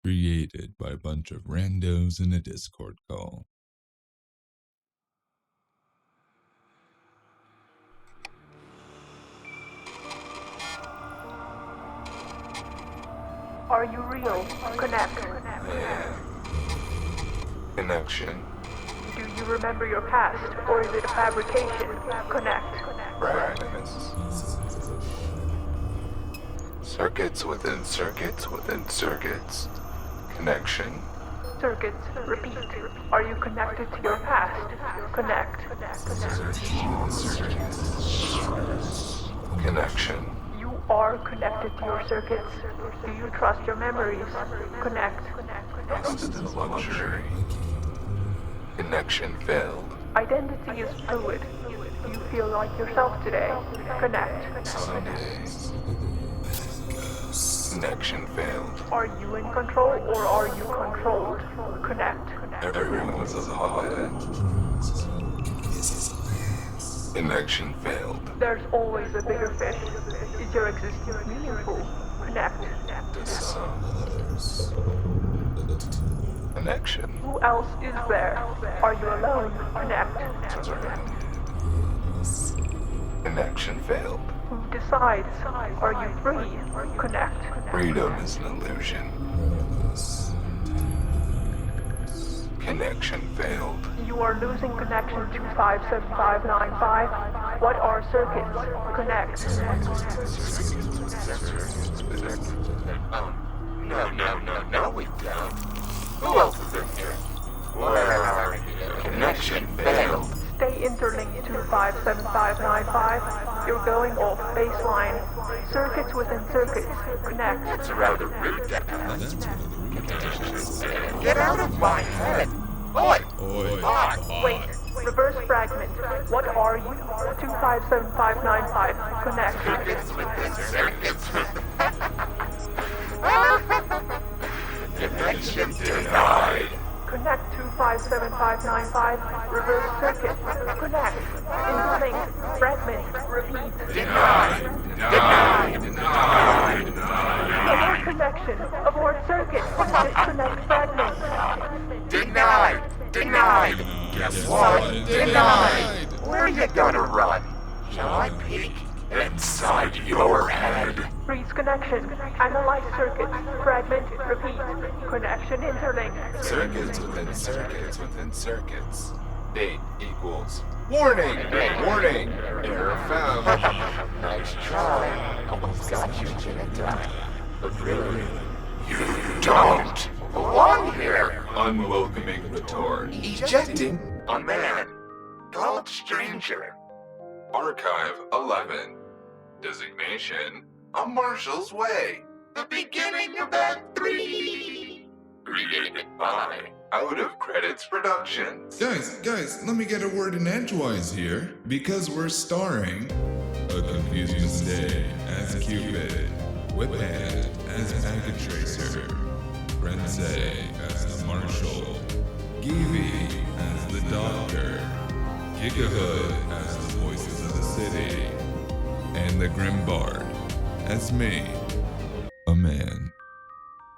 created by a bunch of randos in a Discord call. Are you real? Connect. Yeah. Connection. Do you remember your past, or is it a fabrication? Connect. Fragments. Circuits within circuits within circuits. Connection. Circuits. Repeat. Are you connected to your past? Connect. Connection. You are connected to your circuits. Do you trust your memories? Connect. Trusted in luxury. Connection failed. Identity is fluid. Do you feel like yourself today? Connect. Some days. Connection failed. Are you in control or are you controlled? Connect. Everyone was a puppet. Connection failed. There's always a bigger fish. Is your existence meaningful? Connect. To some others. Connection. Who else is there? Are you alone? Connect. Turned. Connection failed. Who decides? Are you free? Connect. Freedom is an illusion. Connection failed. You are losing connection to 57595. What are circuits? Connect. No, we don't. Who else is in here? Where are you? Connection failed. Stay interlinked to 57595. You're going off baseline. Circuits within circuits. Connect. It's rather rude to ask. Get out of my head! Oi! Wait. Reverse fragment. What are you? 257595. Connect. Circuits within circuits. Connection denied. Connect to 57595. Reverse circuit. Connect. Interlink. Fragment. Repeat. Denied. Abort connection. Abort circuit. Disconnect fragment. Denied. Guess what? Denied. Where are you gonna run? Shall I peek inside your head? Freeze connection. Analyze circuit. Fragment. Repeat. Connection interlink. Circuits within circuits within circuits. Date equals. Warning! Error found. Nice try. Almost got you in time. But really, you don't belong here. Unwelcoming retort. Ejecting a man called Stranger. Archive 11. Designation: A Marshal's Way. The beginning of Act 3. Created by Out of Credits Productions. Guys, let me get a word in edgewise here, because we're starring A Confused Mistake as Cupid, Whiphand as Packet Tracer, Rensei as the Marshal, Geevee as the Doctor, Gigahood as the Voices of the City, and the Grim Bard as me, a man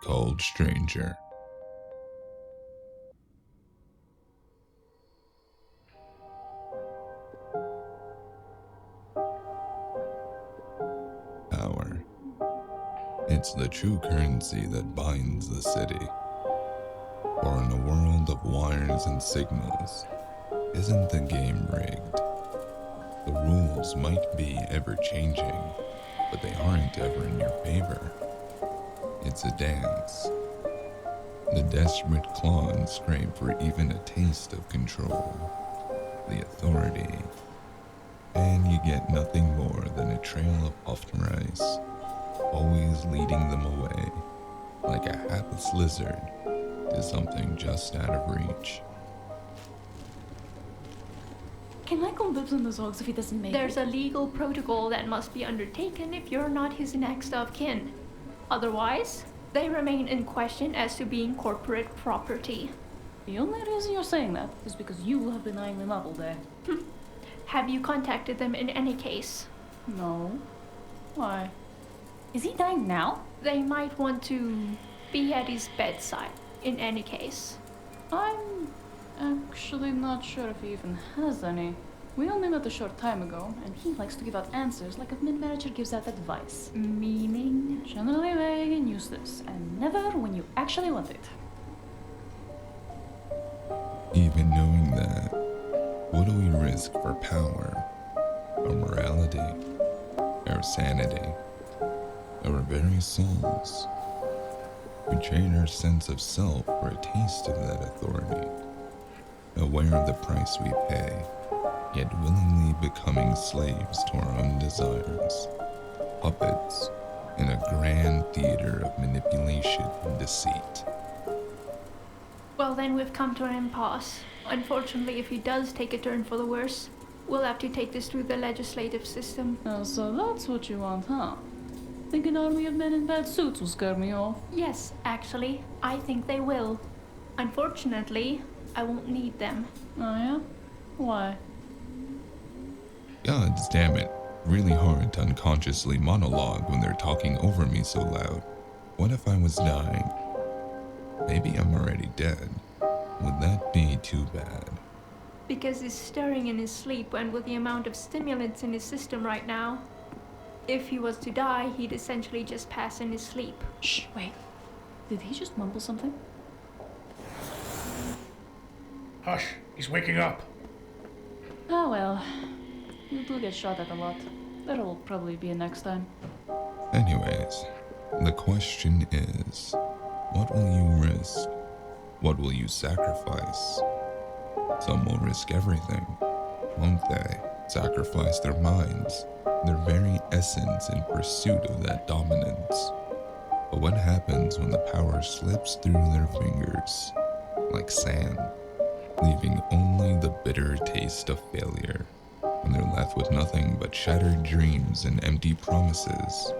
called Stranger. Power. It's the true currency that binds the city. For in a world of wires and signals, isn't the game rigged? The rules might be ever-changing, but they aren't ever in your favor. It's a dance. The desperate claw and scrape for even a taste of control, the authority, and you get nothing more than a trail of puffed rice, always leading them away, like a hapless lizard, to something just out of reach. Can Michael live in those dogs if he doesn't make There's a legal protocol that must be undertaken if you're not his next of kin. Otherwise, they remain in question as to being corporate property. The only reason you're saying that is because you have been eyeing them up all day. Have you contacted them in any case? No. Why? Is he dying now? They might want to be at his bedside, in any case. I'm actually not sure if he even has any. We only met a short time ago, and he likes to give out answers like a mid-manager gives out advice. Meaning? Generally vague and useless, and never when you actually want it. Even knowing that, what do we risk for power? Our morality? Our sanity? Our very souls? We trade our sense of self for a taste of that authority, aware of the price we pay, yet willingly becoming slaves to our own desires, puppets in a grand theater of manipulation and deceit. Well, then we've come to an impasse. Unfortunately, if he does take a turn for the worse, we'll have to take this through the legislative system. So that's what you want, huh? Think an army of men in bad suits will scare me off? Yes, actually, I think they will. Unfortunately, I won't need them. Oh yeah? Why? Gods damn it, really hard to unconsciously monologue when they're talking over me so loud. What if I was dying? Maybe I'm already dead. Would that be too bad? Because he's stirring in his sleep, and with the amount of stimulants in his system right now, if he was to die, he'd essentially just pass in his sleep. Shh, wait. Did he just mumble something? Hush, he's waking up. Oh well. You do get shot at a lot. That'll probably be a next time. Anyways, the question is, what will you risk? What will you sacrifice? Some will risk everything, won't they? Sacrifice their minds, their very essence in pursuit of that dominance. But what happens when the power slips through their fingers, like sand, leaving only the bitter taste of failure, when they're left with nothing but shattered dreams and empty promises?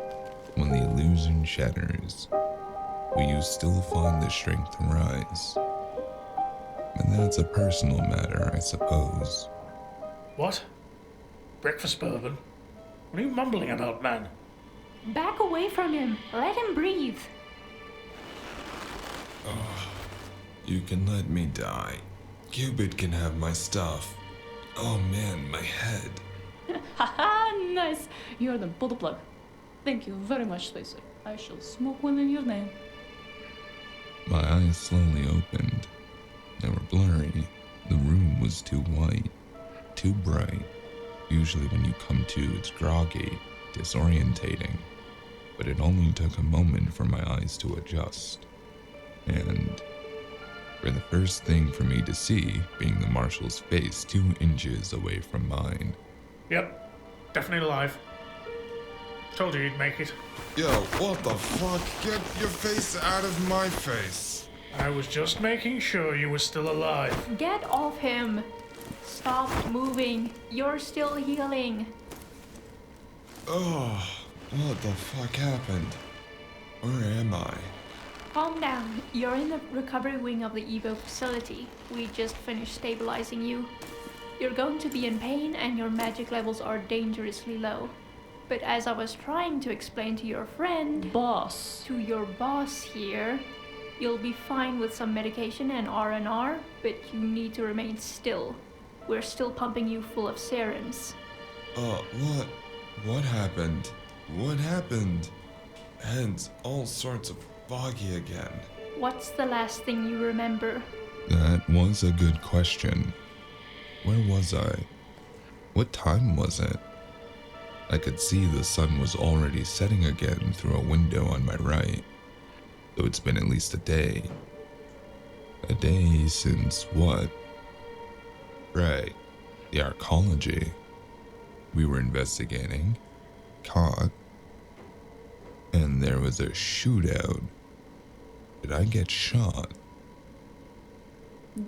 When the illusion shatters, will you still find the strength to rise? And that's a personal matter, I suppose. What? Breakfast bourbon? What are you mumbling about, man? Back away from him. Let him breathe. You can let me die. Cupid can have my stuff. Oh man, my head. Haha, nice! You're the pull the plug. Thank you very much, Spacer. I shall smoke one in your name. My eyes slowly opened. They were blurry. The room was too white, too bright. Usually when you come to, it's groggy, disorientating. But it only took a moment for my eyes to adjust. And for the first thing for me to see being the Marshal's face 2 inches away from mine. Yep, definitely alive. Told you you'd make it. Yo, what the fuck? Get your face out of my face. I was just making sure you were still alive. Get off him. Stop moving. You're still healing. Oh, what the fuck happened? Where am I? Calm down. You're in the recovery wing of the Evo facility. We just finished stabilizing you. You're going to be in pain and your magic levels are dangerously low. But as I was trying to explain to your friend... Boss. To your boss here, you'll be fine with some medication and R&R, but you need to remain still. We're still pumping you full of serums. What? What happened? What happened? Head's all sorts of foggy again. What's the last thing you remember? That was a good question. Where was I? What time was it? I could see the sun was already setting again through a window on my right, though it's been at least a day. A day since what? Right, the arcology. We were investigating, caught, and there was a shootout. Did I get shot?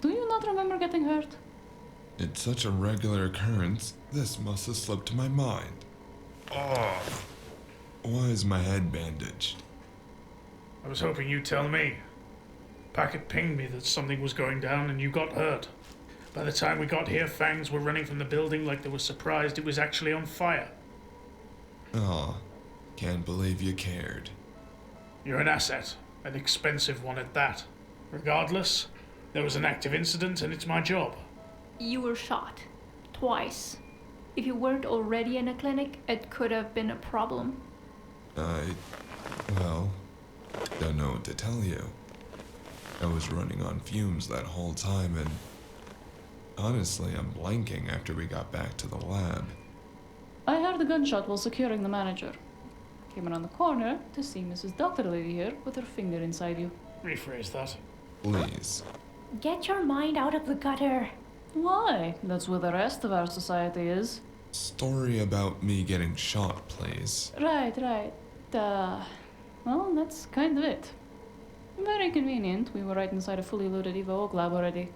Do you not remember getting hurt? It's such a regular occurrence, this must have slipped my mind. Oh, why is my head bandaged? I was hoping you'd tell me. Packet pinged me that something was going down and you got hurt. By the time we got here, fangs were running from the building like they were surprised it was actually on fire. Oh, can't believe you cared. You're an asset, An expensive one at that. Regardless, there was an active incident and it's my job. You were shot. Twice. If you weren't already in a clinic, it could have been a problem. Well, don't know what to tell you. I was running on fumes that whole time and honestly, I'm blanking after we got back to the lab. I heard a gunshot while securing the manager. Came around the corner to see Mrs. Doctor Lady here with her finger inside you. Rephrase that. Please. Get your mind out of the gutter. Why? That's where the rest of our society is. Story about me getting shot, please. Right. Well, that's kind of it. Very convenient. We were right inside a fully loaded Eva Oak lab already.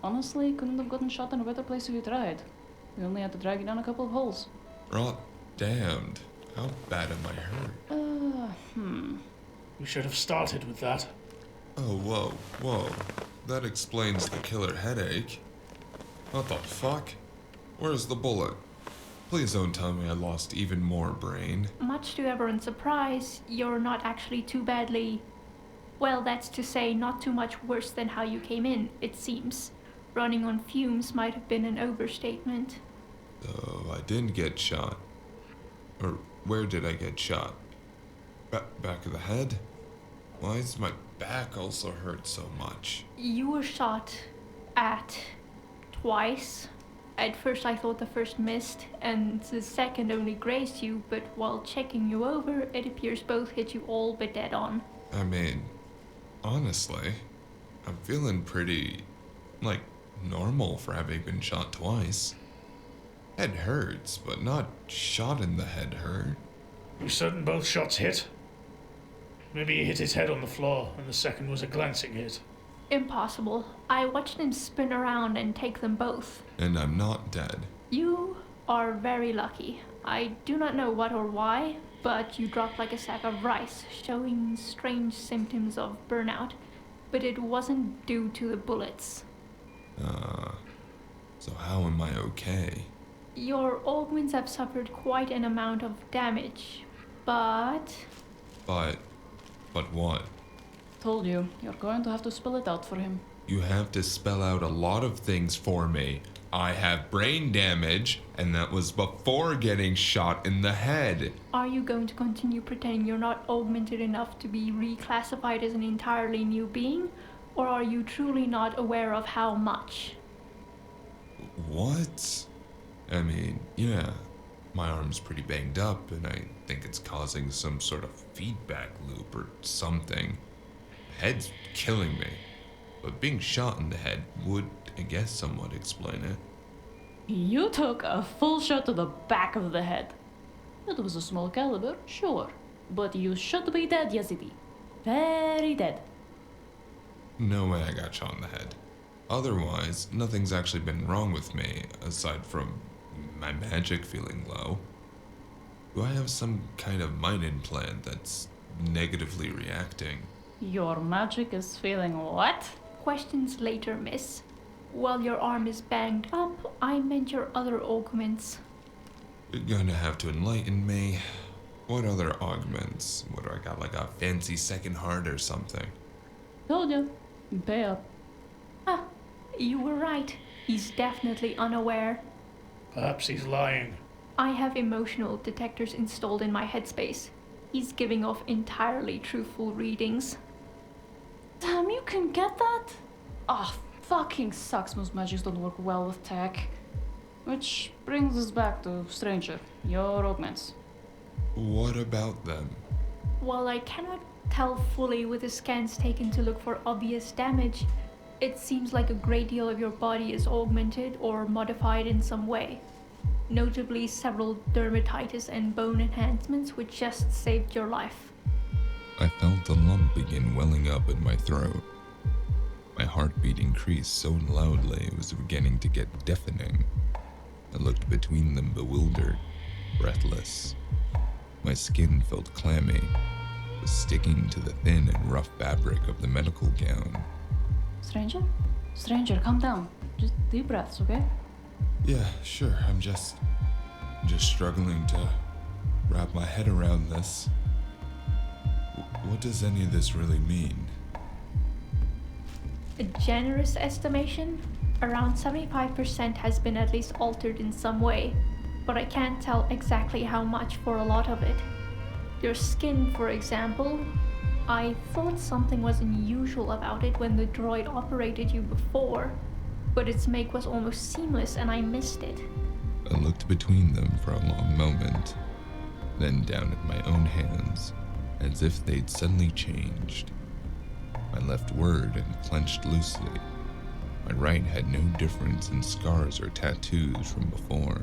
Honestly, couldn't have gotten shot in a better place if you tried. We only had to drag you down a couple of holes. Rot damned. How bad am I hurt? We should have started with that. Oh, whoa. That explains the killer headache. What the fuck? Where's the bullet? Please don't tell me I lost even more brain. Much to everyone's surprise, you're not actually too badly... Well, that's to say, not too much worse than how you came in, it seems. Running on fumes might have been an overstatement. So I didn't get shot. Or where did I get shot? Back of the head? Why does my back also hurt so much? You were shot at twice. At first I thought the first missed and the second only grazed you, but while checking you over, it appears both hit you all but dead on. I mean, honestly, I'm feeling pretty, normal for having been shot twice. Head hurts, but not shot in the head hurt. You certain both shots hit? Maybe he hit his head on the floor, and the second was a glancing hit. Impossible. I watched him spin around and take them both. And I'm not dead. You are very lucky. I do not know what or why, but you dropped like a sack of rice, showing strange symptoms of burnout. But it wasn't due to the bullets. So how am I okay? Your augments have suffered quite an amount of damage, but... But what? Told you, you're going to have to spell it out for him. You have to spell out a lot of things for me. I have brain damage, and that was before getting shot in the head. Are you going to continue pretending you're not augmented enough to be reclassified as an entirely new being? Or are you truly not aware of how much? What? I mean, yeah, my arm's pretty banged up, and I think it's causing some sort of feedback loop or something. Head's killing me, but being shot in the head would, I guess, somewhat explain it. You took a full shot to the back of the head. It was a small caliber, sure, but you should be dead, Yazidi. Very dead. No way I got shot in the head. Otherwise, nothing's actually been wrong with me, aside from my magic feeling low. Do I have some kind of mind implant that's negatively reacting? Your magic is feeling what? Questions later, miss. While your arm is banged up, I meant your other augments. You're gonna have to enlighten me. What other augments? What do I got, like a fancy second heart or something? Told you. Pay up. Ah, you were right. He's definitely unaware. Perhaps he's lying. I have emotional detectors installed in my headspace. He's giving off entirely truthful readings. Damn, you can get that? Ah, fucking sucks. Most magics don't work well with tech. Which brings us back to Stranger, your augments. What about them? While I cannot tell fully with the scans taken to look for obvious damage, it seems like a great deal of your body is augmented or modified in some way. Notably several dermatitis and bone enhancements which just saved your life. I felt a lump begin welling up in my throat. My heartbeat increased so loudly it was beginning to get deafening. I looked between them bewildered, breathless. My skin felt clammy, was sticking to the thin and rough fabric of the medical gown. Stranger? Stranger, calm down. Just deep breaths, okay? Yeah, sure, I'm just struggling to wrap my head around this. What does any of this really mean? A generous estimation? Around 75% has been at least altered in some way, but I can't tell exactly how much for a lot of it. Your skin, for example, I thought something was unusual about it when the droid operated you before, but its make was almost seamless and I missed it. I looked between them for a long moment, then down at my own hands, as if they'd suddenly changed. My left word and clenched loosely. My right had no difference in scars or tattoos from before.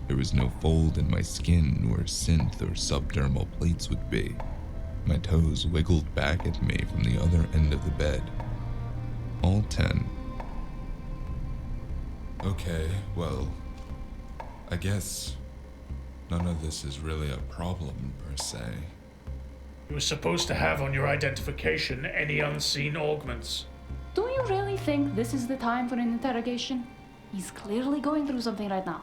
There was no fold in my skin where synth or subdermal plates would be. My toes wiggled back at me from the other end of the bed. All 10. Okay, well, I guess none of this is really a problem per se. You were supposed to have on your identification any unseen augments. Do you really think this is the time for an interrogation? He's clearly going through something right now.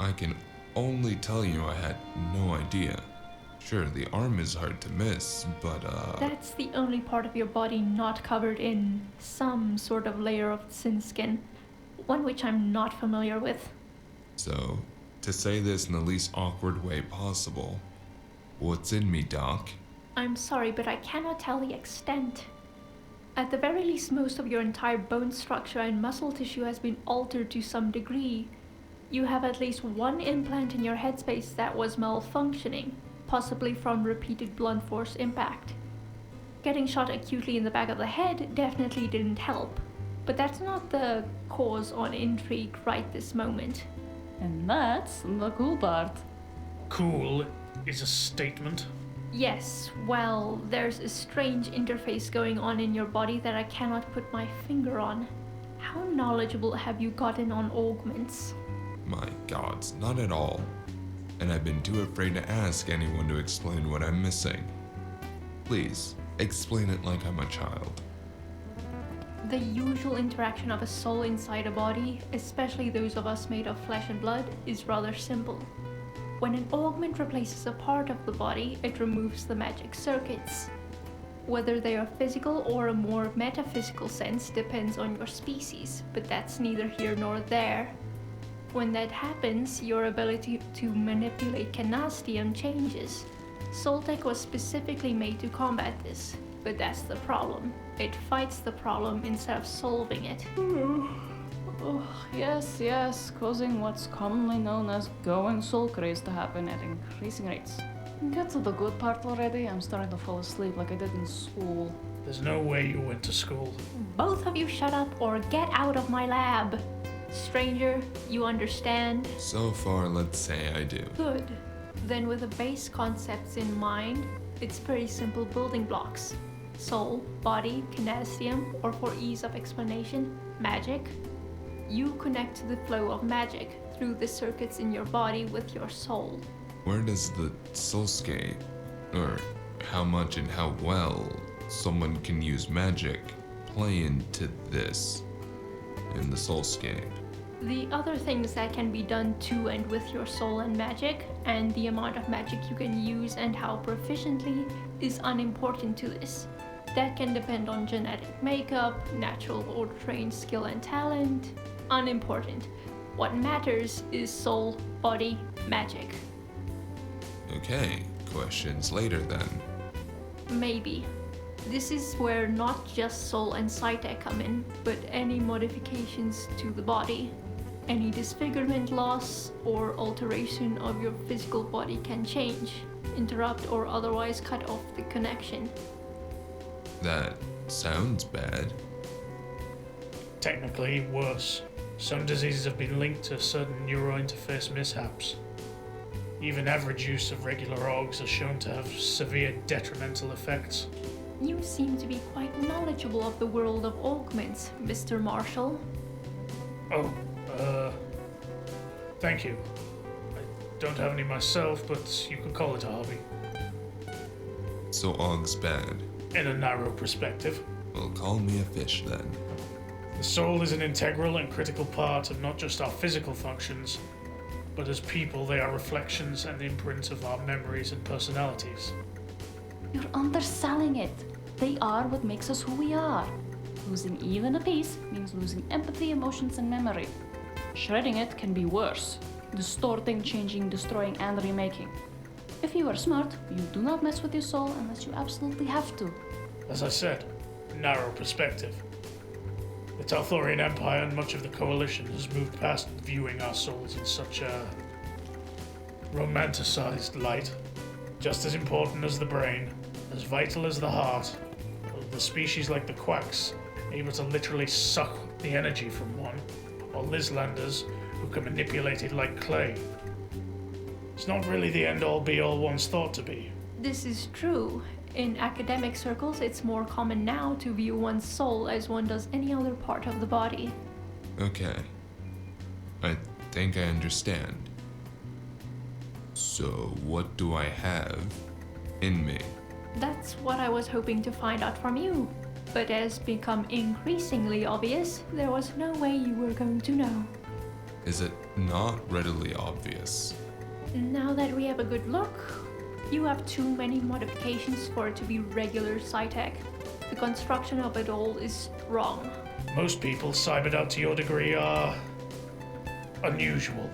I can only tell you I had no idea. Sure, the arm is hard to miss, but That's the only part of your body not covered in some sort of layer of thin skin, one which I'm not familiar with. So, to say this in the least awkward way possible, what's in me, Doc? I'm sorry, but I cannot tell the extent. At the very least, most of your entire bone structure and muscle tissue has been altered to some degree. You have at least one implant in your headspace that was malfunctioning, possibly from repeated blunt force impact. Getting shot acutely in the back of the head definitely didn't help, but that's not the cause on intrigue right this moment. And that's the cool part. Cool is a statement. Yes, well, there's a strange interface going on in your body that I cannot put my finger on. How knowledgeable have you gotten on augments? My gods, not at all. And I've been too afraid to ask anyone to explain what I'm missing. Please, explain it like I'm a child. The usual interaction of a soul inside a body, especially those of us made of flesh and blood, is rather simple. When an augment replaces a part of the body, it removes the magic circuits. Whether they are physical or a more metaphysical sense depends on your species, but that's neither here nor there. When that happens, your ability to manipulate canastium changes. Soultech was specifically made to combat this, but that's the problem. It fights the problem instead of solving it. Oh, yes, causing what's commonly known as going soul craze to happen at increasing rates. Get to the good part already. I'm starting to fall asleep like I did in school. There's no way you went to school. Both of you shut up or get out of my lab. Stranger, you understand? So far, let's say I do. Good. Then with the base concepts in mind, it's pretty simple building blocks. Soul, body, canastium, or for ease of explanation, magic. You connect to the flow of magic through the circuits in your body with your soul. Where does the soulscape, or how much and how well someone can use magic, play into this in the soulscape? The other things that can be done to and with your soul and magic, and the amount of magic you can use and how proficiently, is unimportant to this. That can depend on genetic makeup, natural or trained skill and talent. Unimportant. What matters is soul, body, magic. Okay, questions later then. Maybe. This is where not just soul and psytech come in, but any modifications to the body. Any disfigurement, loss, or alteration of your physical body can change, interrupt, or otherwise cut off the connection. That sounds bad. Technically, worse. Some diseases have been linked to certain neurointerface mishaps. Even average use of regular augs are shown to have severe detrimental effects. You seem to be quite knowledgeable of the world of augments, Mr. Marshal. Oh, thank you. I don't have any myself, but you could call it a hobby. So Og's bad. In a narrow perspective. Well, call me a fish then. The soul is an integral and critical part of not just our physical functions, but as people they are reflections and imprints of our memories and personalities. You're underselling it. They are what makes us who we are. Losing even a piece means losing empathy, emotions, and memory. Shredding it can be worse. Distorting, changing, destroying, and remaking. If you are smart, you do not mess with your soul unless you absolutely have to. As I said, narrow perspective. The Talthorian Empire and much of the Coalition has moved past viewing our souls in such a romanticized light. Just as important as the brain, as vital as the heart, the species like the Quacks, able to literally suck the energy from one, or Lizlanders, who can manipulate it like clay. It's not really the end-all be-all once thought to be. This is true. In academic circles, it's more common now to view one's soul as one does any other part of the body. Okay. I think I understand. So, what do I have in me? That's what I was hoping to find out from you. But as become increasingly obvious, there was no way you were going to know. Is it not readily obvious? Now that we have a good look, you have too many modifications for it to be regular Sci-Tech. The construction of it all is wrong. Most people cybered out to your degree are unusual,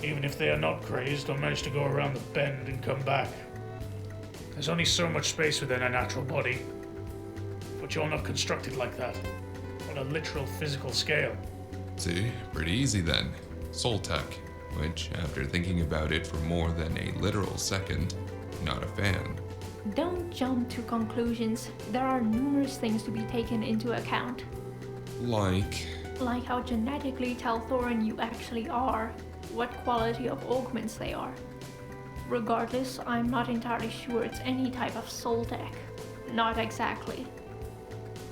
even if they are not crazed or manage to go around the bend and come back. There's only so much space within a natural body, but you're not constructed like that, on a literal physical scale. See, pretty easy then. Soul tech, which, after thinking about it for more than a literal second, not a fan. Don't jump to conclusions. There are numerous things to be taken into account. Like How genetically Talthoran you actually are, what quality of augments they are. Regardless, I'm not entirely sure it's any type of soul tech. Not exactly.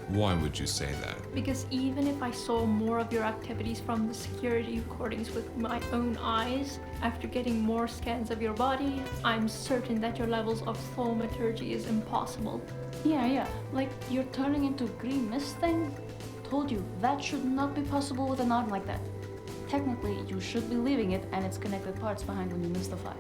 why would you say that? Because even if I saw more of your activities from the security recordings with my own eyes, after getting more scans of your body, I'm certain that your levels of thaumaturgy is impossible. Yeah, like you're turning into green mist thing? Told you, that should not be possible with an arm like that. Technically, you should be leaving it and its connected parts behind when you mystify.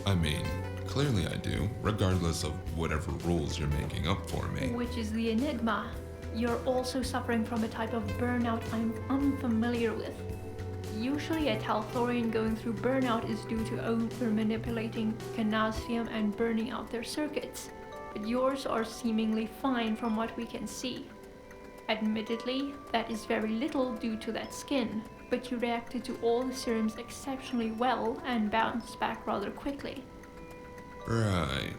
I mean, clearly I do, regardless of whatever rules you're making up for me. Which is the enigma. You're also suffering from a type of burnout I'm unfamiliar with. Usually a Talthorian going through burnout is due to over-manipulating Canastium and burning out their circuits, but yours are seemingly fine from what we can see. Admittedly, that is very little due to that skin, but you reacted to all the serums exceptionally well and bounced back rather quickly. Right.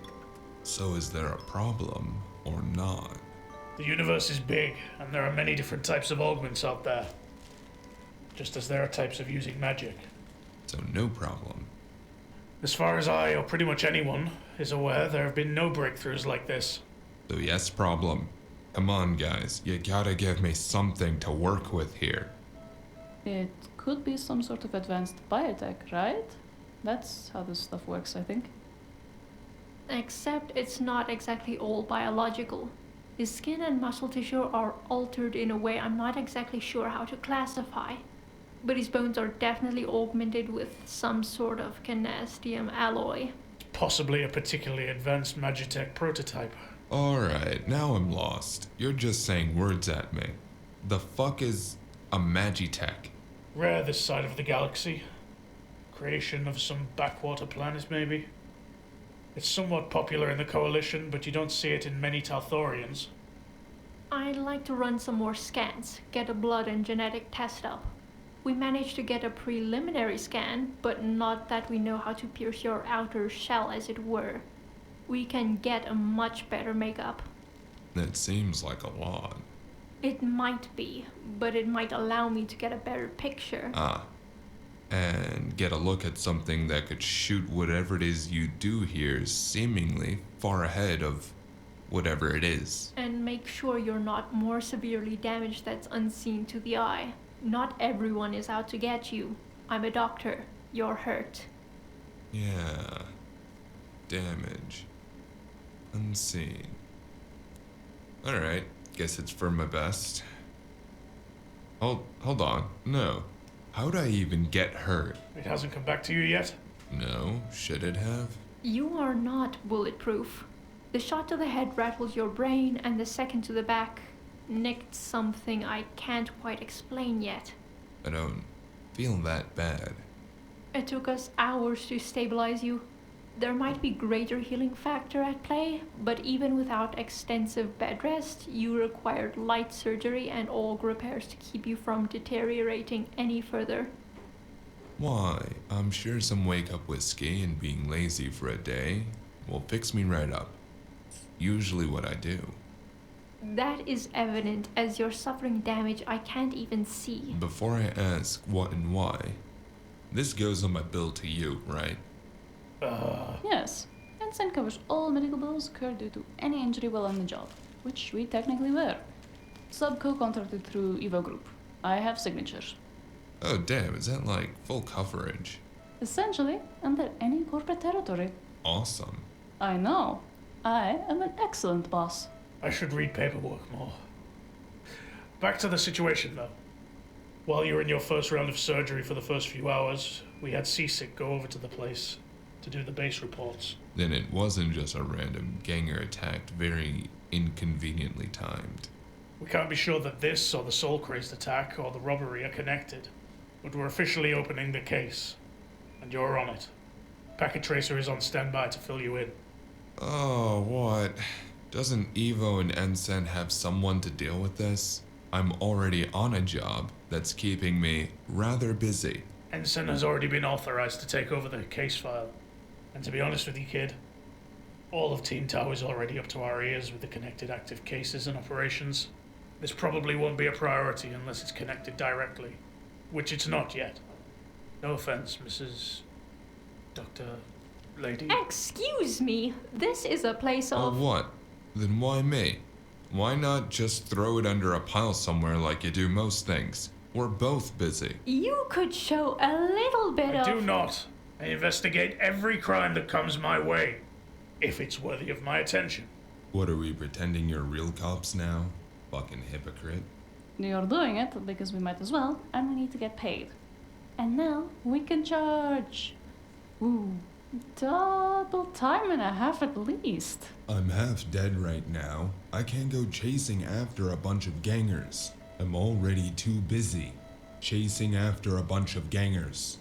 So is there a problem or not? The universe is big, and there are many different types of augments out there. Just as there are types of using magic. So no problem. As far as I, or pretty much anyone, is aware, there have been no breakthroughs like this. So yes, problem. Come on, guys. You gotta give me something to work with here. It could be some sort of advanced biotech, right? That's how this stuff works, I think. Except it's not exactly all biological. His skin and muscle tissue are altered in a way I'm not exactly sure how to classify. But his bones are definitely augmented with some sort of Canastium alloy. Possibly a particularly advanced Magitech prototype. Alright, now I'm lost. You're just saying words at me. The fuck is a Magitech? Rare this side of the galaxy. Creation of some backwater planet, maybe. It's somewhat popular in the Coalition, but you don't see it in many Talthorians. I'd like to run some more scans, get a blood and genetic test up. We managed to get a preliminary scan, but not that we know how to pierce your outer shell, as it were. We can get a much better makeup. That seems like a lot. It might be, but it might allow me to get a better picture. And get a look at something that could shoot whatever it is you do here seemingly far ahead of whatever it is. And make sure you're not more severely damaged that's unseen to the eye. Not everyone is out to get you. I'm a doctor. You're hurt. Yeah. Damage. Unseen. Alright, guess it's for my best. Hold on. No. How'd I even get hurt? It hasn't come back to you yet? No, should it have? You are not bulletproof. The shot to the head rattled your brain, and the second to the back nicked something I can't quite explain yet. I don't feel that bad. It took us hours to stabilize you. There might be greater healing factor at play, but even without extensive bed rest, you required light surgery and org repairs to keep you from deteriorating any further. Why? I'm sure some wake-up whiskey and being lazy for a day will fix me right up. Usually what I do. That is evident as you're suffering damage I can't even see. Before I ask what and why, this goes on my bill to you, right? Yes. Ensign covers all medical bills incurred due to any injury while on the job, which we technically were. Sub co-contracted through Evo Group. I have signatures. Oh damn, is that like full coverage? Essentially, under any corporate territory. Awesome. I know. I am an excellent boss. I should read paperwork more. Back to the situation, though. While you were in your first round of surgery for the first few hours, we had Seasick go over to the place to do the base reports. Then it wasn't just a random ganger attack, very inconveniently timed. We can't be sure that this or the soul-crazed attack or the robbery are connected, but we're officially opening the case, and you're on it. Packet Tracer is on standby to fill you in. Oh, what? Doesn't Evo and Ensign have someone to deal with this? I'm already on a job that's keeping me rather busy. Ensign has already been authorized to take over the case file. And to be honest with you, kid, all of Team Tau is already up to our ears with the connected active cases and operations. This probably won't be a priority unless it's connected directly, which it's not yet. No offense, Mrs. Dr. Lady. Excuse me, this is a place Oh, of... what? Then why me? Why not just throw it under a pile somewhere like you do most things? We're both busy. You could show a little bit I of... do not. I investigate every crime that comes my way, if it's worthy of my attention. What are we pretending you're real cops now? Fucking hypocrite. You're doing it because we might as well, and we need to get paid. And now we can charge. Ooh, double time and a half at least. I'm half dead right now. I can't go chasing after a bunch of gangers. I'm already too busy chasing after a bunch of gangers.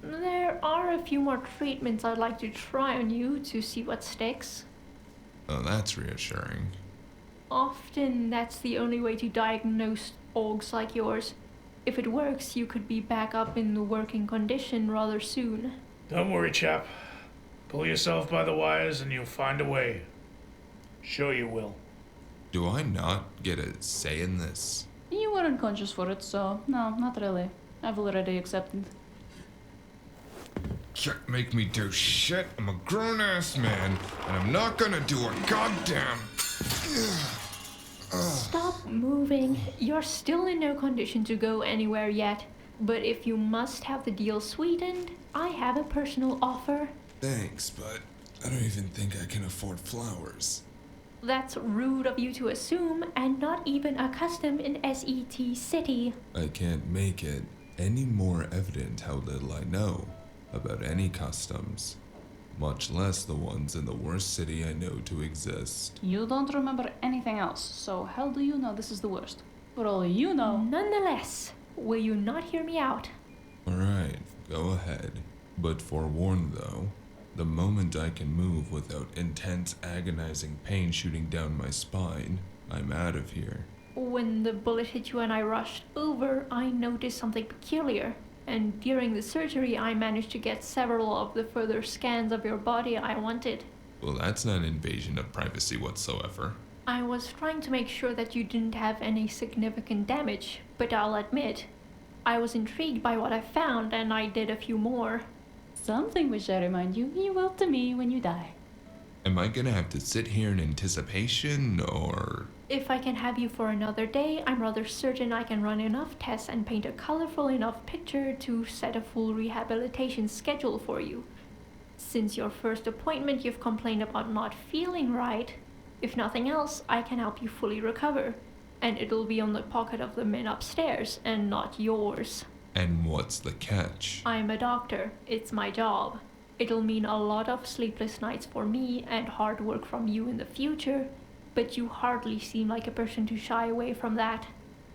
There are a few more treatments I'd like to try on you to see what sticks. Oh, that's reassuring. Often that's the only way to diagnose orgs like yours. If it works, you could be back up in the working condition rather soon. Don't worry, chap. Pull yourself by the wires and you'll find a way. Sure you will. Do I not get a say in this? You weren't conscious for it, so no, not really. I've already accepted. Can't make me do shit. I'm a grown-ass man, and I'm not gonna do a goddamn... Stop moving. You're still in no condition to go anywhere yet. But if you must have the deal sweetened, I have a personal offer. Thanks, but I don't even think I can afford flowers. That's rude of you to assume, and not even a custom in SET City. I can't make it any more evident how little I know about any customs, much less the ones in the worst city I know to exist. You don't remember anything else, so how do you know this is the worst? For all you know... Nonetheless, will you not hear me out? Alright, go ahead. But forewarned though, the moment I can move without intense agonizing pain shooting down my spine, I'm out of here. When the bullet hit you and I rushed over, I noticed something peculiar. And during the surgery, I managed to get several of the further scans of your body I wanted. Well, that's not an invasion of privacy whatsoever. I was trying to make sure that you didn't have any significant damage, but I'll admit, I was intrigued by what I found and I did a few more. Something which I remind you, you will to me when you die. Am I gonna have to sit here in anticipation, or... If I can have you for another day, I'm rather certain I can run enough tests and paint a colorful enough picture to set a full rehabilitation schedule for you. Since your first appointment you've complained about not feeling right, if nothing else, I can help you fully recover. And it'll be on the pocket of the men upstairs, and not yours. And what's the catch? I'm a doctor. It's my job. It'll mean a lot of sleepless nights for me and hard work from you in the future, but you hardly seem like a person to shy away from that.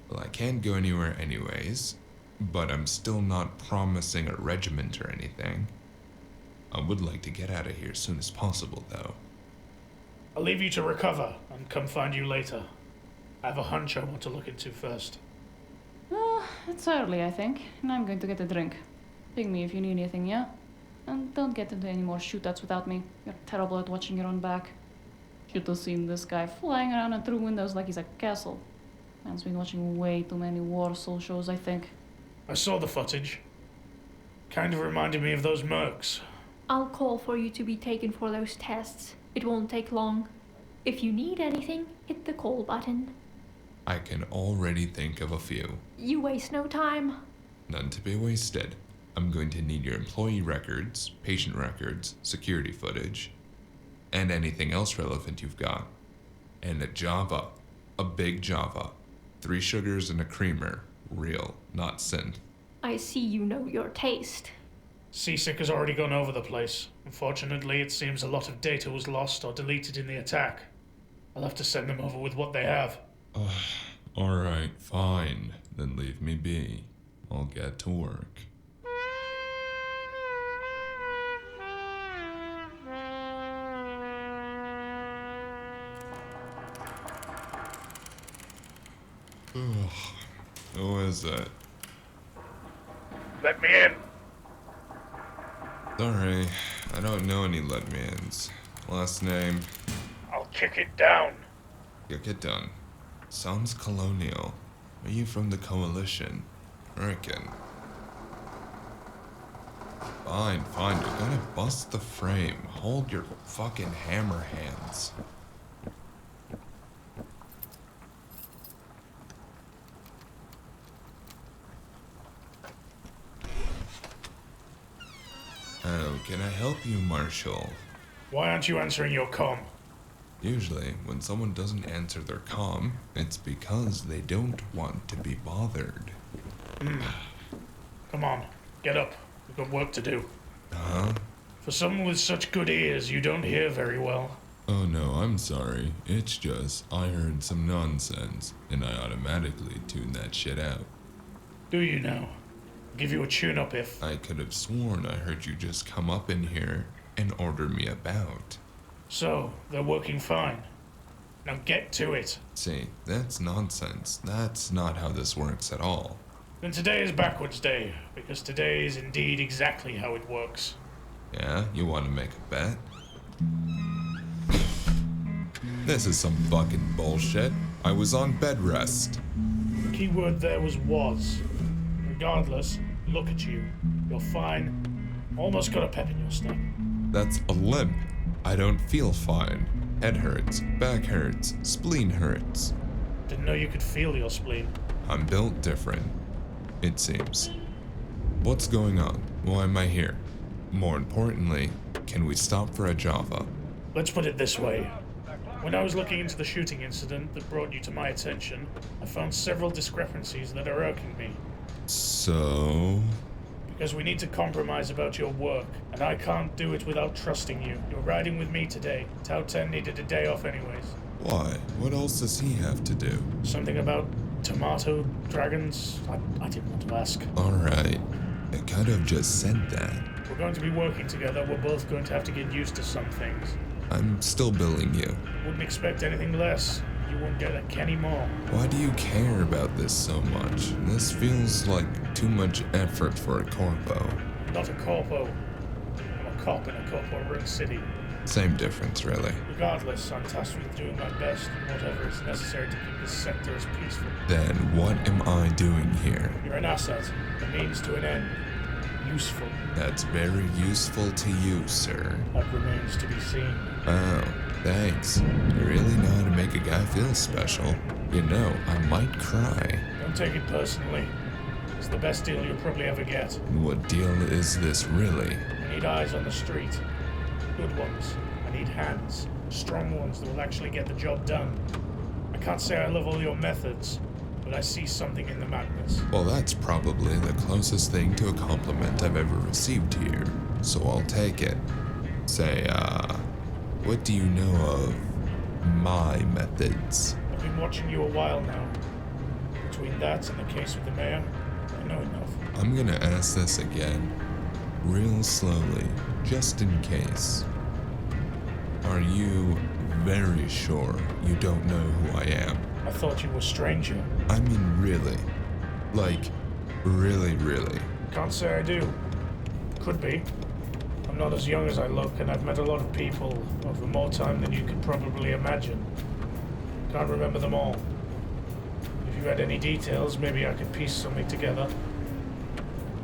Well, I can't go anywhere anyways, but I'm still not promising a regiment or anything. I would like to get out of here as soon as possible, though. I'll leave you to recover and come find you later. I have a hunch I want to look into first. It's early, I think, and I'm going to get a drink. Ping me if you need anything, yeah? And don't get into any more shootouts without me. You're terrible at watching your own back. Should have seen this guy flying around and through windows like he's a castle. Man's been watching way too many Warsaw shows, I think. I saw the footage. Kind of reminded me of those mercs. I'll call for you to be taken for those tests. It won't take long. If you need anything, hit the call button. I can already think of a few. You waste no time. None to be wasted. I'm going to need your employee records, patient records, security footage, and anything else relevant you've got. And a Java. A big Java. 3 sugars and a creamer. Real, not synth. I see you know your taste. Seasick has already gone over the place. Unfortunately, it seems a lot of data was lost or deleted in the attack. I'll have to send them over with what they have. Alright, fine. Then leave me be. I'll get to work. Who is it? Let me in. Sorry, I don't know any let-me-ins. Last name? I'll kick it down. You'll get done. Sounds colonial. Are you from the coalition? Reckon. Fine, you're gonna bust the frame. Hold your fucking hammer hands. How can I help you, Marshal? Why aren't you answering your comm? Usually, when someone doesn't answer their comm, it's because they don't want to be bothered. Come on, get up. We've got work to do. Huh? For someone with such good ears, you don't hear very well. Oh no, I'm sorry. It's just I heard some nonsense, and I automatically tuned that shit out. Do you now? I'll give you a tune-up if... I could have sworn I heard you just come up in here and order me about. So, they're working fine. Now get to it. See, that's nonsense. That's not how this works at all. Then today is backwards day, because today is indeed exactly how it works. Yeah? You want to make a bet? This is some fucking bullshit. I was on bed rest. The key word there was. Regardless, look at you. You're fine. Almost got a pep in your step. That's a limp. I don't feel fine. Head hurts, back hurts, spleen hurts. Didn't know you could feel your spleen. I'm built different, it seems. What's going on? Why am I here? More importantly, can we stop for a Java? Let's put it this way. When I was looking into the shooting incident that brought you to my attention, I found several discrepancies that are irking me. So... Because we need to compromise about your work, and I can't do it without trusting you. You're riding with me today. Tau 10 needed a day off anyways. Why? What else does he have to do? Something about tomato dragons? I didn't want to ask. Alright. I kind of just said that. We're going to be working together. We're both going to have to get used to some things. I'm still billing you. Wouldn't expect anything less. You won't get a Kenny more. Why do you care about this so much? This feels like too much effort for a corpo. Not a corpo. I'm a cop in a corpo-run city. Same difference, really. Regardless, I'm tasked with doing my best and whatever is necessary to keep this sector as peaceful. Then what am I doing here? You're an asset, a means to an end. Useful. That's very useful to you, sir. That remains to be seen. Oh, thanks. You really know how to make a guy feel special. You know, I might cry. Don't take it personally. It's the best deal you'll probably ever get. What deal is this, really? I need eyes on the street. Good ones. I need hands. Strong ones that will actually get the job done. I can't say I love all your methods, but I see something in the madness. Well, that's probably the closest thing to a compliment I've ever received here, so I'll take it. Say, what do you know of my methods? I've been watching you a while now. Between that and the case with the mayor, I know enough. I'm gonna ask this again, real slowly, just in case. Are you very sure you don't know who I am? I thought you were a stranger. I mean, really. Like, really. Can't say I do. Could be. I'm not as young as I look, and I've met a lot of people over more time than you could probably imagine. Can't remember them all. If you had any details, maybe I could piece something together.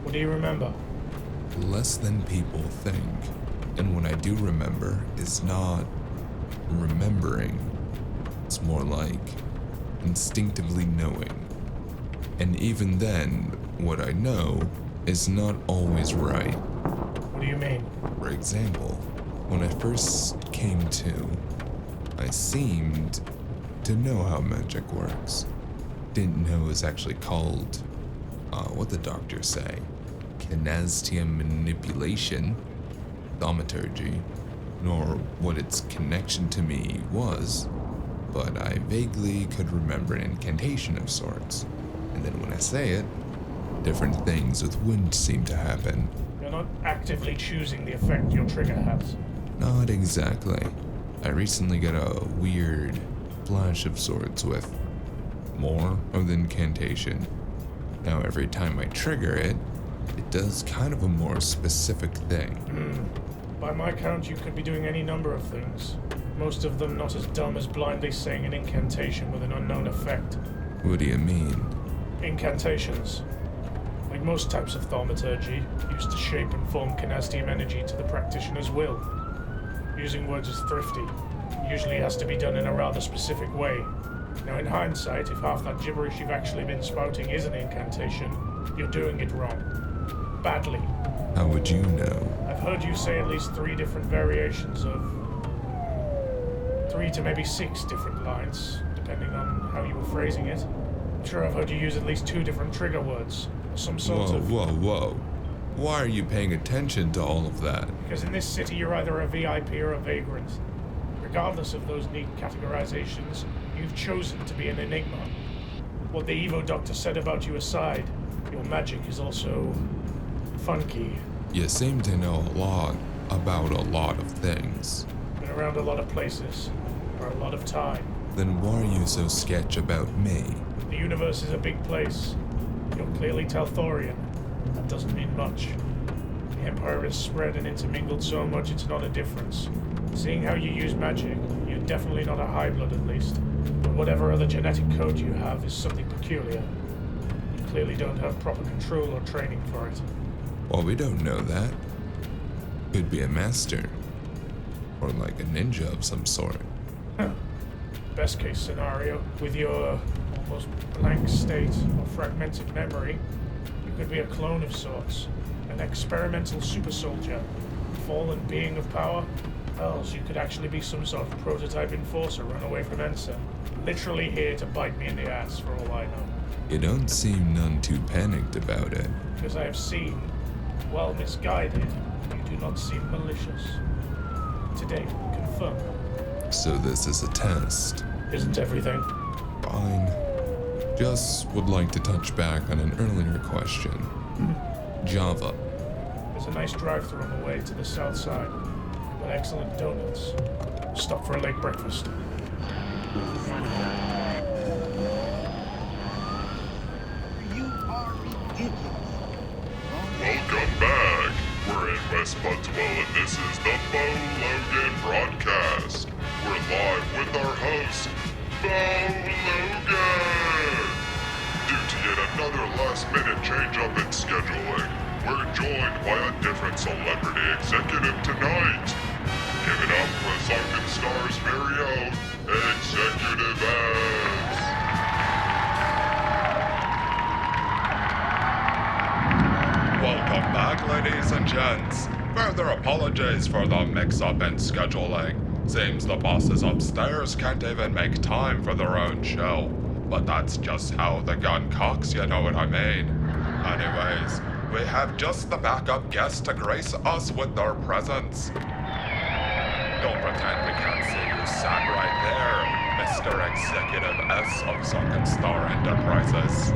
What do you remember? Less than people think. And what I do remember is not remembering. It's more like instinctively knowing. And even then, what I know is not always right. What do you mean? For example, when I first came to, I seemed to know how magic works. Didn't know it was actually called, what the doctors say, kinesium manipulation, thaumaturgy, nor what its connection to me was, but I vaguely could remember an incantation of sorts. And then when I say it, different things with wind seem to happen. You're not actively choosing the effect your trigger has. Not exactly. I recently got a weird flash of sorts with more of the incantation. Now every time I trigger it, it does kind of a more specific thing. By my count, you could be doing any number of things. Most of them not as dumb as blindly saying an incantation with an unknown effect. What do you mean? Incantations, like most types of thaumaturgy, used to shape and form kinesium energy to the practitioner's will. Using words is thrifty. Usually has to be done in a rather specific way. Now in hindsight, if half that gibberish you've actually been spouting is an incantation, you're doing it wrong. Badly. How would you know? I've heard you say at least 3 different variations of 3 to maybe 6 different lines, depending on how you were phrasing it. I'm sure I've heard you use at least 2 different trigger words, or some sort of... Whoa. Why are you paying attention to all of that? Because in this city you're either a VIP or a vagrant. Regardless of those neat categorizations, you've chosen to be an enigma. What the Evo doctor said about you aside, your magic is also... funky. You seem to know a lot about a lot of things. Been around a lot of places, for a lot of time. Then why are you so sketch about me? The universe is a big place. You're clearly Talthorian. That doesn't mean much. The Empire has spread and intermingled so much it's not a difference. Seeing how you use magic, you're definitely not a high-blood at least. But whatever other genetic code you have is something peculiar. You clearly don't have proper control or training for it. Well, we don't know that. Could be a master. Or like a ninja of some sort. Best case scenario, with your almost blank state or fragmented memory, you could be a clone of sorts. An experimental super soldier. Fallen being of power. Else you could actually be some sort of prototype enforcer run away from Ensign. Literally here to bite me in the ass for all I know. You don't seem none too panicked about it. Because I have seen, while misguided, you do not seem malicious. Today, confirm. So this is a test. Isn't everything? Fine. Just would like to touch back on an earlier question. Java. There's a nice drive-thru on the way to the south side. Got excellent donuts. Stop for a late breakfast. Welcome back. We're in West Budswell and this is the Bo Logan broadcast. We're live with our host, Bo Logan. Due to yet another last-minute change-up in scheduling, we're joined by a different celebrity executive tonight. Give it up for Sunken Star's very own Executive S. Welcome back, ladies and gents. Further apologies for the mix-up in scheduling. Seems the bosses upstairs can't even make time for their own show. But that's just how the gun cocks, you know what I mean? Anyways, we have just the backup guest to grace us with their presence. Don't pretend we can't see you sat right there, Mr. Executive S of Sunken Star Enterprises.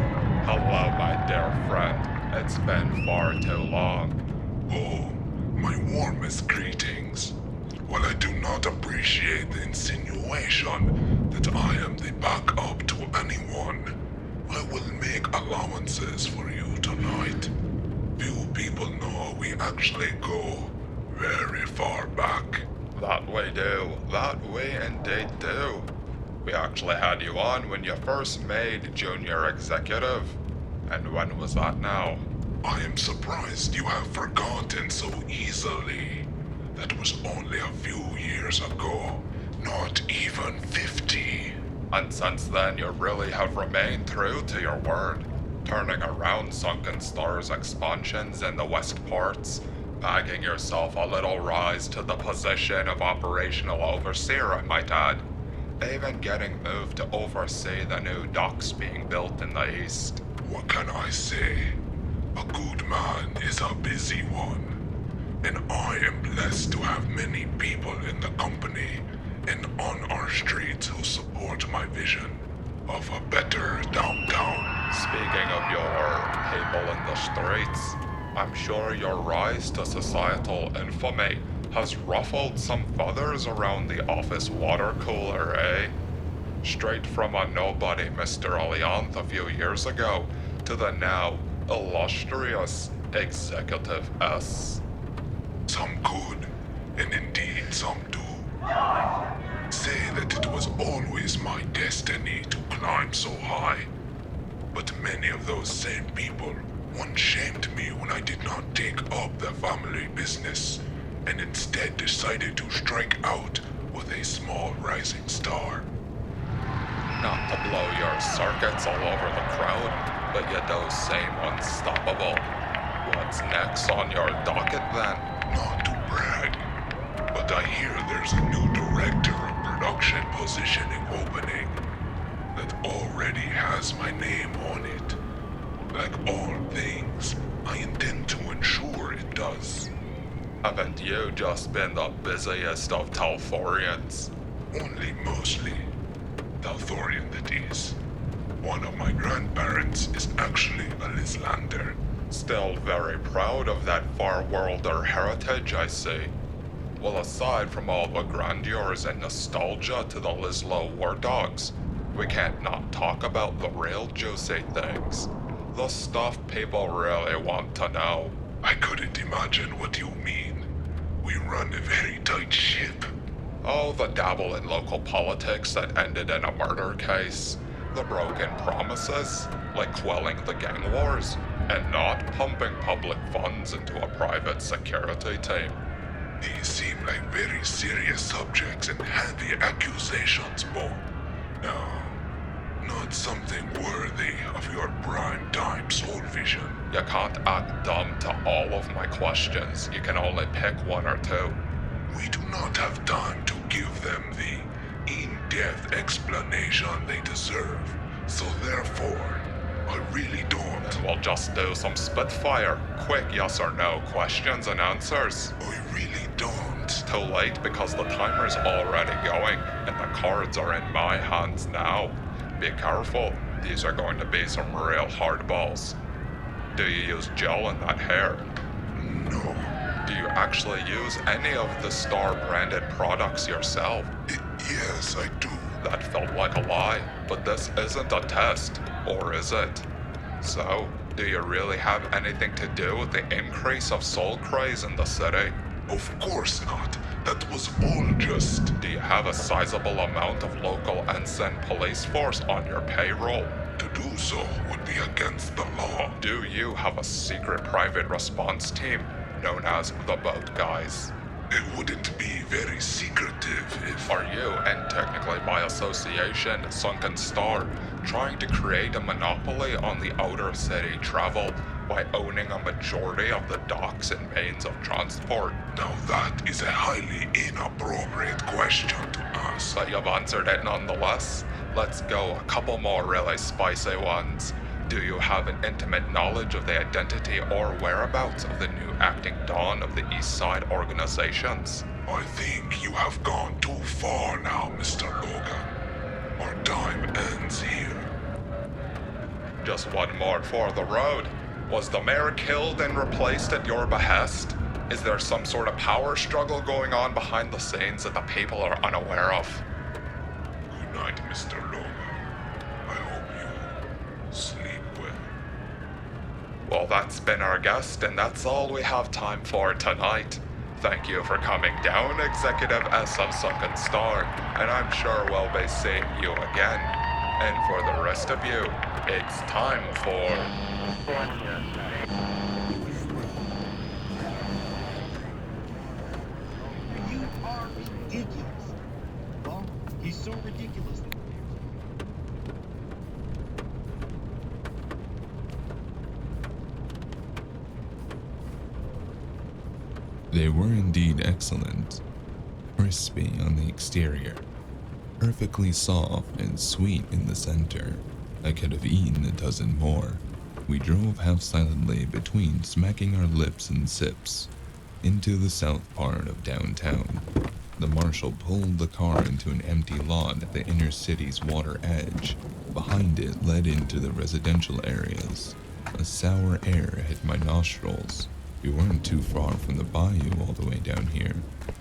Hello, my dear friend. It's been far too long. Oh, my warmest greetings. While I do not appreciate the insinuation that I am the backup to anyone, I will make allowances for you tonight. Few people know we actually go very far back. That we do. That we indeed do. We actually had you on when you first made Junior Executive. And when was that now? I am surprised you have forgotten so easily. That was only a few years ago. Not even 50. And since then, you really have remained true to your word, turning around Sunken Star's expansions in the West Ports, bagging yourself a little rise to the position of operational overseer, I might add. Even getting moved to oversee the new docks being built in the east. What can I say? A good man is a busy one. And I am blessed to have many people in the company and on our streets who support my vision of a better downtown. Speaking of your people in the streets, I'm sure your rise to societal infamy has ruffled some feathers around the office water cooler, eh? Straight from a nobody Mr. Allianth a few years ago to the now illustrious Executive S. Some could, and indeed some do, say that it was always my destiny to climb so high. But many of those same people once shamed me when I did not take up the family business and instead decided to strike out with a small rising star. Not to blow your circuits all over the crowd, but you do seem unstoppable. What's next on your docket then? Not to brag, but I hear there's a new director of production positioning opening that already has my name on it. Like all things, I intend to ensure it does. Haven't you just been the busiest of Talthorians? Only mostly. Talthorian, that is. One of my grandparents is actually a Lislander. Still very proud of that far-worlder heritage, I see. Well, aside from all the grandeurs and nostalgia to the Lislo war dogs, we can't not talk about the real juicy things. The stuff people really want to know. I couldn't imagine what you mean. We run a very tight ship. Oh, the dabble in local politics that ended in a murder case. The broken promises, like quelling the gang wars, and not pumping public funds into a private security team. These seem like very serious subjects and heavy accusations, Bo. No, not something worthy of your prime time soul vision. You can't act dumb to all of my questions. You can only pick one or two. We do not have time to give them the in-depth explanation they deserve. So therefore, I really don't. Then we'll just do some spitfire. Quick yes or no questions and answers. I really don't. Too late because the timer's already going and the cards are in my hands now. Be careful. These are going to be some real hardballs. Do you use gel in that hair? No. Do you actually use any of the Star-branded products yourself? Yes, I do. That felt like a lie, but this isn't a test, or is it? So, do you really have anything to do with the increase of soul craze in the city? Of course not. That was all just... Do you have a sizable amount of local ensign police force on your payroll? To do so would be against the law. Do you have a secret private response team known as the Boat Guys? It wouldn't be very secretive if... Are you, and technically by association, Sunken Star, trying to create a monopoly on the outer city travel by owning a majority of the docks and means of transport? Now that is a highly inappropriate question to ask. But you've answered it nonetheless. Let's go a couple more really spicy ones. Do you have an intimate knowledge of the identity or whereabouts of the new acting Dawn of the East Side organizations? I think you have gone too far now, Mr. Logan. Our time ends here. Just one more for the road. Was the mayor killed and replaced at your behest? Is there some sort of power struggle going on behind the scenes that the people are unaware of? Good night, Mr. Logan. I hope you sleep well. Well, that's been our guest, and that's all we have time for tonight. Thank you for coming down, Executive S of Sunken Star, and I'm sure we'll be seeing you again. And for the rest of you, it's time for... You are ridiculous. Well, he's so ridiculous. They were indeed excellent. Crispy on the exterior, perfectly soft and sweet in the center. I could have eaten a dozen more. We drove half silently between smacking our lips and sips into the south part of downtown. The Marshal pulled the car into an empty lot at the inner city's water edge. Behind it led into the residential areas. A sour air hit my nostrils. We weren't too far from the bayou all the way down here,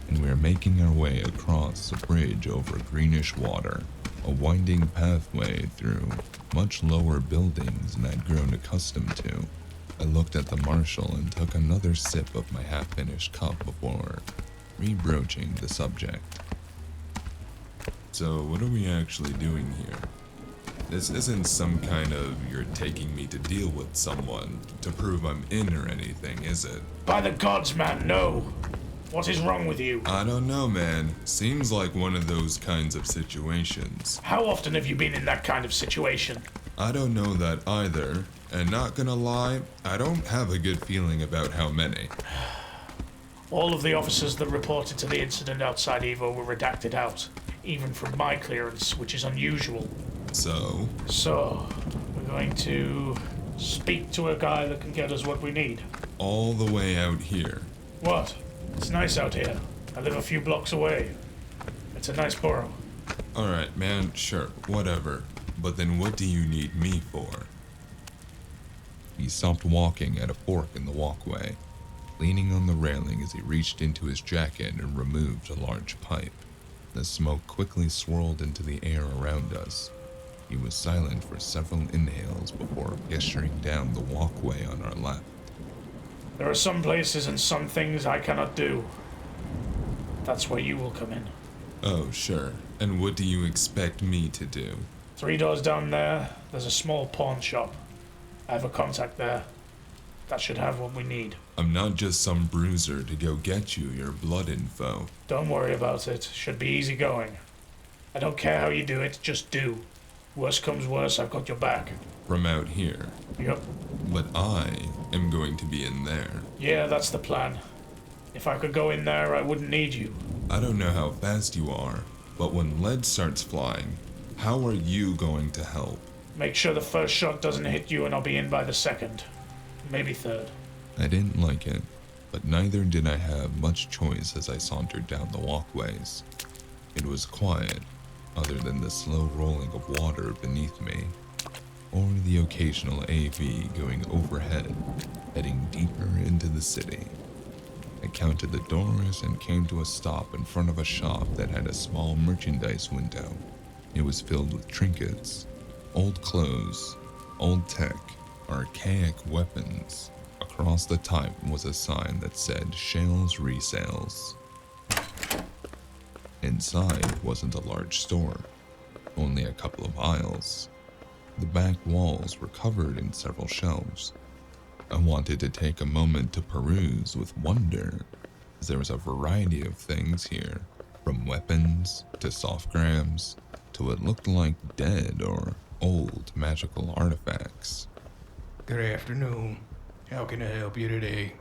and we were making our way across a bridge over greenish water, a winding pathway through much lower buildings than I'd grown accustomed to. I looked at the Marshal and took another sip of my half-finished cup before rebroaching the subject. So what are we actually doing here? This isn't some kind of you're taking me to deal with someone to prove I'm in or anything, is it? By the gods, man, no. What is wrong with you? I don't know, man. Seems like one of those kinds of situations. How often have you been in that kind of situation? I don't know that either, and not gonna lie, I don't have a good feeling about how many. All of the officers that reported to the incident outside Evo were redacted out, even from my clearance, which is unusual. So, we're going to speak to a guy that can get us what we need. all the way out here. What? It's nice out here. I live a few blocks away. It's a nice borough. Alright, man, sure, whatever. But then what do you need me for? He stopped walking at a fork in the walkway, leaning on the railing as he reached into his jacket and removed a large pipe. The smoke quickly swirled into the air around us. He was silent for several inhales before gesturing down the walkway on our left. There are some places and some things I cannot do. That's where you will come in. Oh, sure. And what do you expect me to do? 3 doors down there, there's a small pawn shop. I have a contact there. That should have what we need. I'm not just some bruiser to go get you your blood info. Don't worry about it. Should be easy going. I don't care how you do it, just do. Worst comes worst, I've got your back. From out here. Yep. But I am going to be in there. Yeah, that's the plan. If I could go in there, I wouldn't need you. I don't know how fast you are, but when lead starts flying, how are you going to help? Make sure the first shot doesn't hit you and I'll be in by the second. Maybe third. I didn't like it, but neither did I have much choice as I sauntered down the walkways. It was quiet, other than the slow rolling of water beneath me, or the occasional AV going overhead, heading deeper into the city. I counted the doors and came to a stop in front of a shop that had a small merchandise window. It was filled with trinkets, old clothes, old tech, archaic weapons. Across the type was a sign that said Shales Resales. Inside wasn't a large store, only a couple of aisles. The back walls were covered in several shelves. I wanted to take a moment to peruse with wonder, as there was a variety of things here, from weapons to softgrams to what looked like dead or old magical artifacts. Good afternoon. How can I help you today?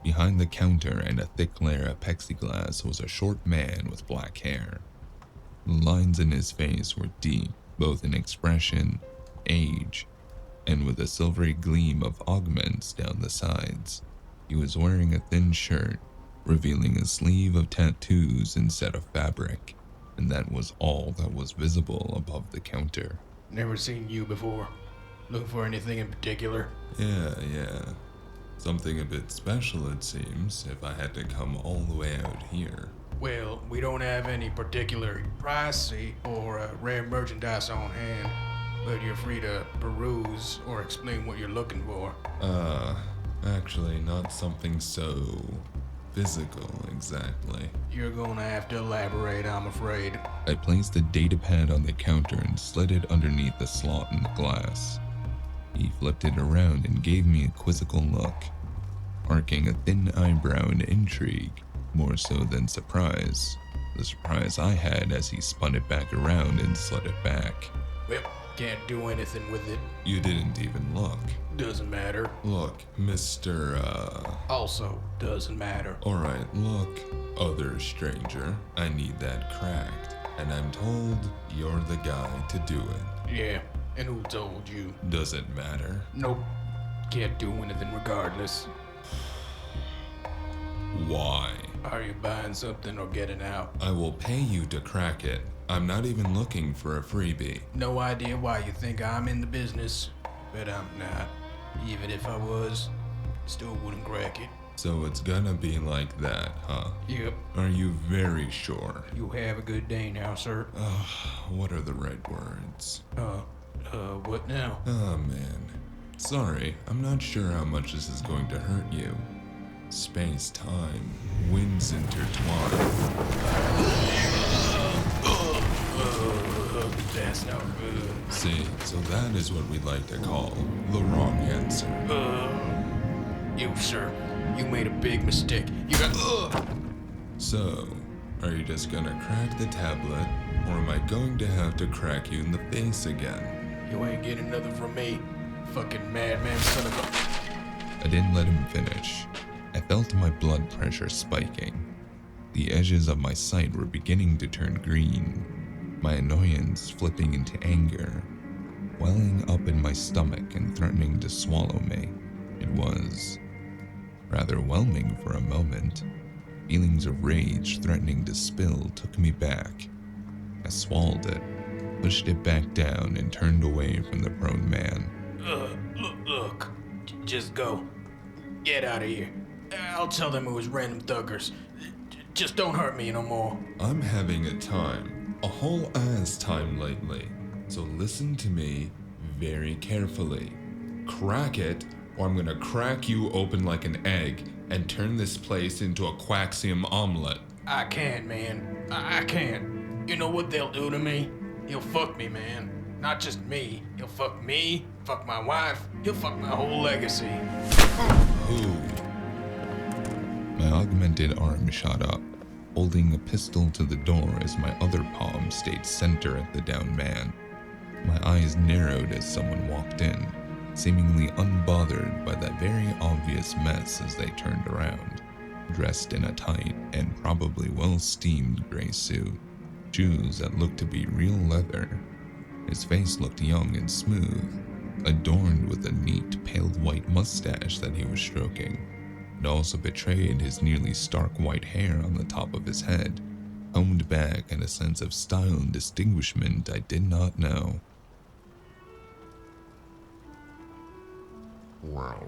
Behind the counter and a thick layer of plexiglass was a short man with black hair. The lines in his face were deep, both in expression, age, and with a silvery gleam of augments down the sides. He was wearing a thin shirt, revealing a sleeve of tattoos instead of fabric, and that was all that was visible above the counter. Never seen you before. Looking for anything in particular? Yeah. Something a bit special, it seems, if I had to come all the way out here. Well, we don't have any particular pricey or rare merchandise on hand, but you're free to peruse or explain what you're looking for. Actually, not something so physical exactly. You're gonna have to elaborate, I'm afraid. I placed the datapad on the counter and slid it underneath the slot in the glass. He flipped it around and gave me a quizzical look, arcing a thin eyebrow in intrigue, more so than surprise. The surprise I had as he spun it back around and slid it back. Well, can't do anything with it. You didn't even look. Doesn't matter. Look, Mr. Also, doesn't matter. Alright, look, other stranger, I need that cracked, and I'm told you're the guy to do it. Yeah, and who told you? Does it matter? Nope. Can't do anything regardless. Why? Are you buying something or getting out? I will pay you to crack it. I'm not even looking for a freebie. No idea why you think I'm in the business, but I'm not. Even if I was, still wouldn't crack it. So it's gonna be like that, huh? Yep. Are you very sure? You have a good day now, sir. What are the right words? What now? Oh man. Sorry, I'm not sure how much this is going to hurt you. Space-time, winds intertwine. That's not good. See, so that is what we like to call the wrong answer. You, sir, you made a big mistake. You got, So, are you just gonna crack the tablet, or am I going to have to crack you in the face again? You ain't getting nothing from me, fucking madman son of a... I didn't let him finish. I felt my blood pressure spiking. The edges of my sight were beginning to turn green, my annoyance flipping into anger, welling up in my stomach and threatening to swallow me. It was rather whelming for a moment. Feelings of rage threatening to spill took me back. I swallowed it, pushed it back down, and turned away from the prone man. Look, just go. Get out of here. I'll tell them it was random thuggers. Just don't hurt me no more. I'm having a time, a whole ass time lately, so listen to me very carefully. Crack it, or I'm gonna crack you open like an egg and turn this place into a quaxium omelet. I can't, man. I can't. You know what they'll do to me? He'll fuck me, man. Not just me. He'll fuck me, fuck my wife, he'll fuck my whole legacy. Who? My augmented arm shot up, holding a pistol to the door as my other palm stayed center at the downed man. My eyes narrowed as someone walked in, seemingly unbothered by that very obvious mess as they turned around, dressed in a tight and probably well-steamed gray suit, shoes that looked to be real leather. His face looked young and smooth, adorned with a neat pale white mustache that he was stroking. It also betrayed his nearly stark white hair on the top of his head, combed back and a sense of style and distinguishment I did not know. Well,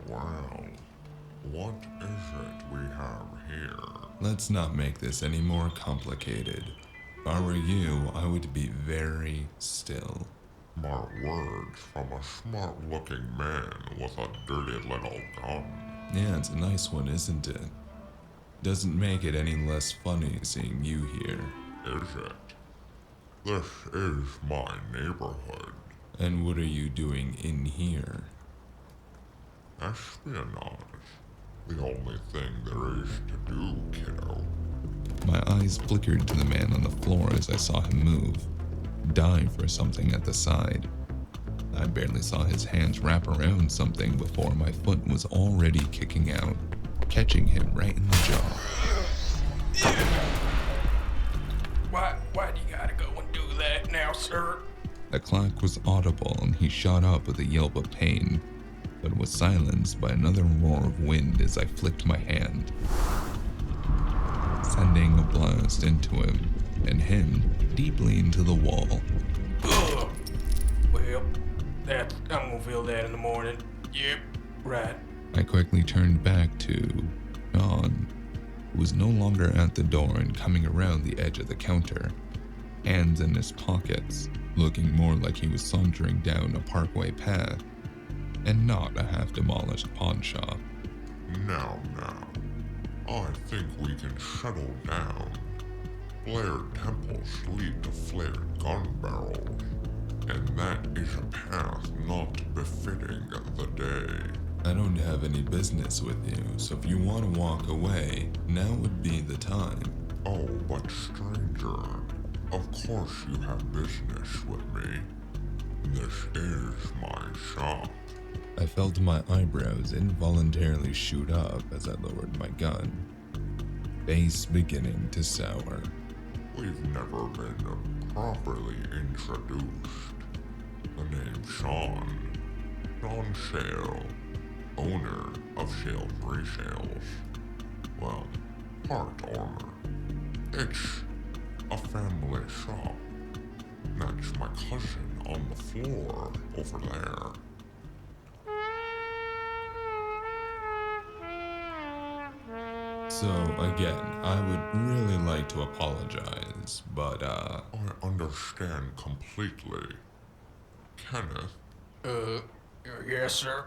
what is it we have here? Let's not make this any more complicated. If I were you, I would be very still. My words from a smart-looking man with a dirty little gun. Yeah, it's a nice one, isn't it? Doesn't make it any less funny seeing you here. Is it? This is my neighborhood. And what are you doing in here? Espionage. The only thing there is to do, kiddo. My eyes flickered to the man on the floor as I saw him move, dive for something at the side. I barely saw his hands wrap around something before my foot was already kicking out, catching him right in the jaw. Why do you gotta go and do sir. The clack was audible and he shot up with a yelp of pain, but was silenced by another roar of wind as I flicked my hand, sending a blast into him and him deeply into the wall. Ugh. Well, I'm gonna feel that in the morning. Yep, right. I quickly turned back to Sean, who was no longer at the door and coming around the edge of the counter, hands in his pockets, looking more like he was sauntering down a parkway path and not a half-demolished pawn shop. Now, I think we can settle down. Flared temples lead to flared gun barrels, and that is a path not befitting the day. I don't have any business with you, so if you want to walk away, now would be the time. Oh, but stranger, of course you have business with me. This is my shop. I felt my eyebrows involuntarily shoot up as I lowered my gun, face beginning to sour. We've never been properly introduced. The name Sean Shale, owner of Shale's Resales. Well, part owner. It's a family shop. That's my cousin on the floor over there. So again, I would really like to apologize, but I understand completely. Kenneth, Yes, sir.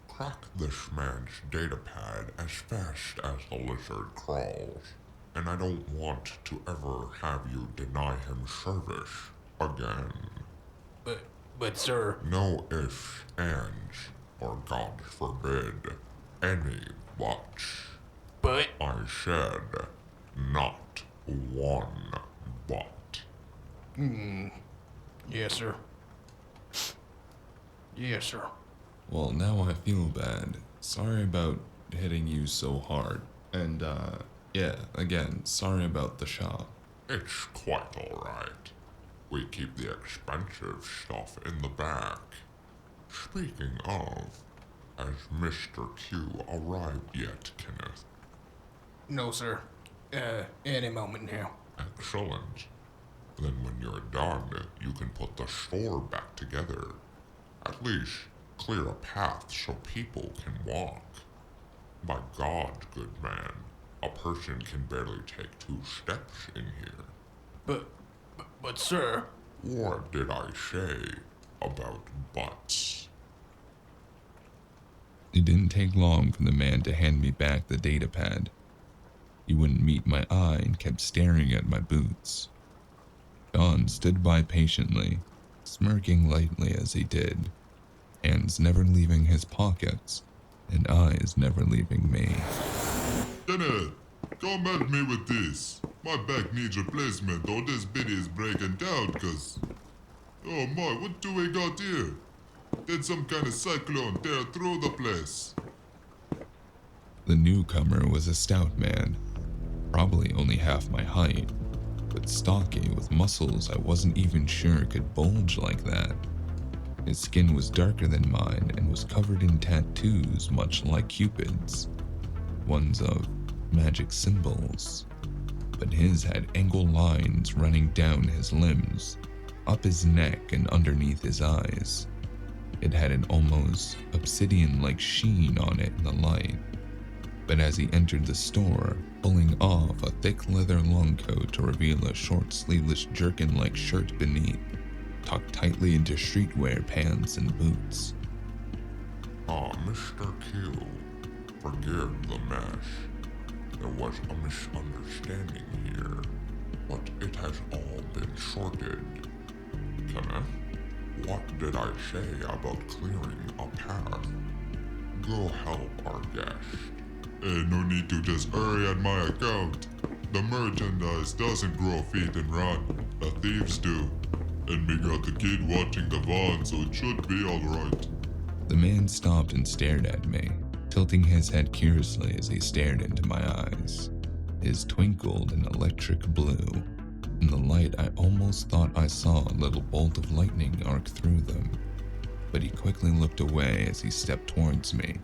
crack this man's datapad as fast as the lizard crawls. And I don't want to ever have you deny him service again. But sir. No ifs, ands, or God forbid, any buts. But. I said, not one but. Yes, sir. Yes, sir. well, now I feel bad. Sorry about hitting you so hard. And yeah, again, sorry about the shop. It's quite alright. We keep the expensive stuff in the back. Speaking of, has Mr. Q arrived yet, Kenneth? No, sir. Any moment now. Excellent. Then when you're done, you can put the store back together. At least clear a path so people can walk. By God, good man, a person can barely take 2 steps in here. But sir. What did I say about butts? It didn't take long for the man to hand me back the datapad. He wouldn't meet my eye and kept staring at my boots. John stood by patiently, smirking lightly as he did, hands never leaving his pockets and eyes never leaving me. Kenneth, come help me with this. My back needs replacement or this bitty is breaking down cause... Oh my, what do we got here? Did some kind of cyclone tear through the place? The newcomer was a stout man, probably only half my height, but stocky with muscles I wasn't even sure could bulge like that. His skin was darker than mine and was covered in tattoos much like Cupid's, ones of magic symbols, but his had angled lines running down his limbs, up his neck and underneath his eyes. It had an almost obsidian-like sheen on it in the light, but as he entered the store, pulling off a thick leather long coat to reveal a short sleeveless jerkin-like shirt beneath, tucked tightly into streetwear pants and boots. Mr. Q, forgive the mess. There was a misunderstanding here, but it has all been sorted. Kenneth, what did I say about clearing a path? Go help our guest. Hey, no need to just hurry at my account. The merchandise doesn't grow feet and run. The thieves do. And we got the kid watching the van, so it should be alright. The man stopped and stared at me, tilting his head curiously as he stared into my eyes. His twinkled an electric blue. In the light, I almost thought I saw a little bolt of lightning arc through them, but he quickly looked away as he stepped towards me,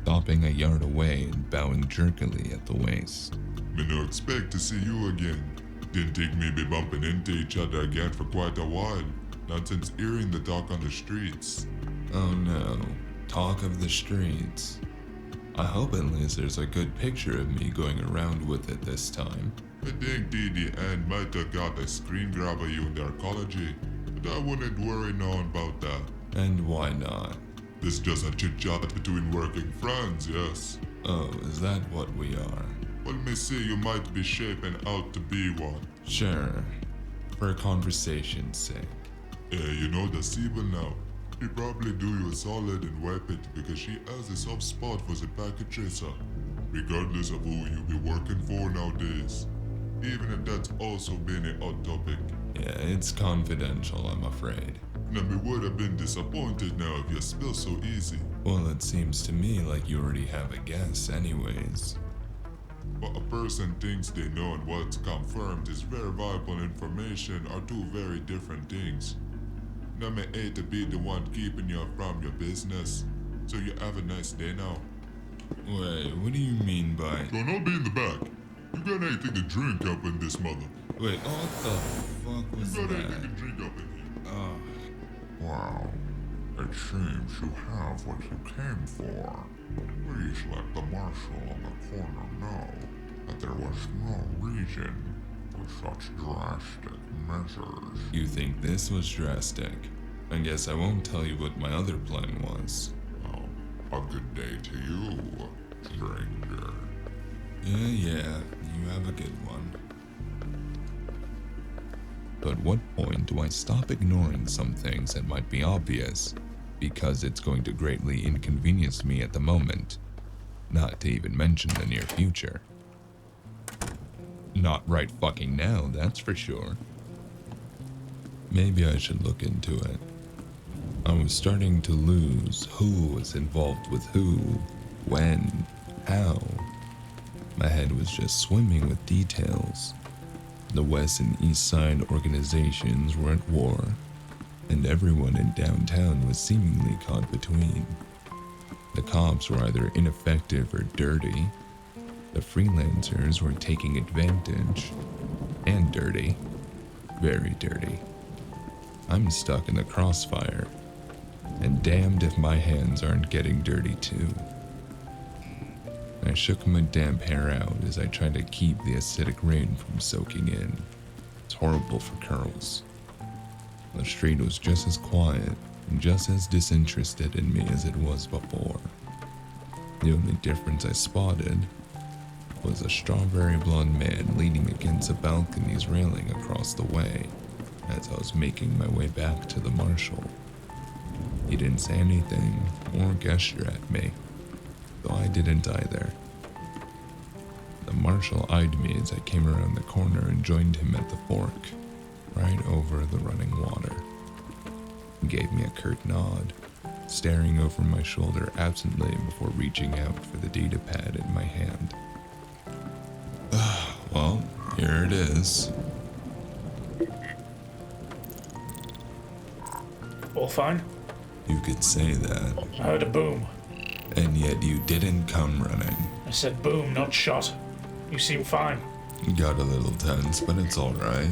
stopping a yard away and bowing jerkily at the waist. Me no expect to see you again. Didn't think me be bumping into each other again for quite a while. Not since hearing the talk on the streets. Oh no, talk of the streets. I hope at least there's a good picture of me going around with it this time. I think DDN might have got a screen grab of you in the archaeology, but I wouldn't worry none about that. And why not? This is just a chit-chat between working friends, yes. Oh, is that what we are? Well, me see you might be shaping out to be one. Sure, for conversation's sake. Yeah, you know the Sibyl now. She probably do you a solid and wipe it because she has a soft spot for the packet tracer, regardless of who you be working for nowadays. Even if that's also been a hot topic. Yeah, it's confidential, I'm afraid. Now me would have been disappointed now if you spill so easy. Well, it seems to me like you already have a guess anyways. What a person thinks they know and what's confirmed is verifiable information are two very different things. Now me hate to be the one keeping you from your business. So you have a nice day now. Wait, what do you mean by... Don't all be in the back. You got anything to drink up in this mother? Wait, what the fuck was You got that? anything to drink up in here? Oh, Wow. It seems you have what you came for. Please let the Marshal on the corner know that there was no reason for such drastic measures. you think this was drastic? I guess I won't tell you what my other plan was. A good day to you, stranger. Yeah, you have a good one. But at what point do I stop ignoring some things that might be obvious because it's going to greatly inconvenience me at the moment, not to even mention the near future? Not right fucking now, that's for sure. Maybe I should look into it. I was starting to lose who was involved with who, when, how. My head was just swimming with details. The West and East Side organizations were at war, and everyone in downtown was seemingly caught between. The cops were either ineffective or dirty. The freelancers were taking advantage, and dirty. Very dirty. I'm stuck in the crossfire, and damned if my hands aren't getting dirty too. I shook my damp hair out as I tried to keep the acidic rain from soaking in. It's horrible for curls. The street was just as quiet and just as disinterested in me as it was before. The only difference I spotted was a strawberry blonde man leaning against a balcony's railing across the way as I was making my way back to the Marshal. He didn't say anything or gesture at me, though I didn't either. The Marshal eyed me as I came around the corner and joined him at the fork, right over the running water. He gave me a curt nod, staring over my shoulder absently before reaching out for the data pad in my hand. Well, here it is. All fine? You could say that, I heard a boom. and yet you didn't come running. I said boom, not shot. You seem fine. Got a little tense, but it's alright.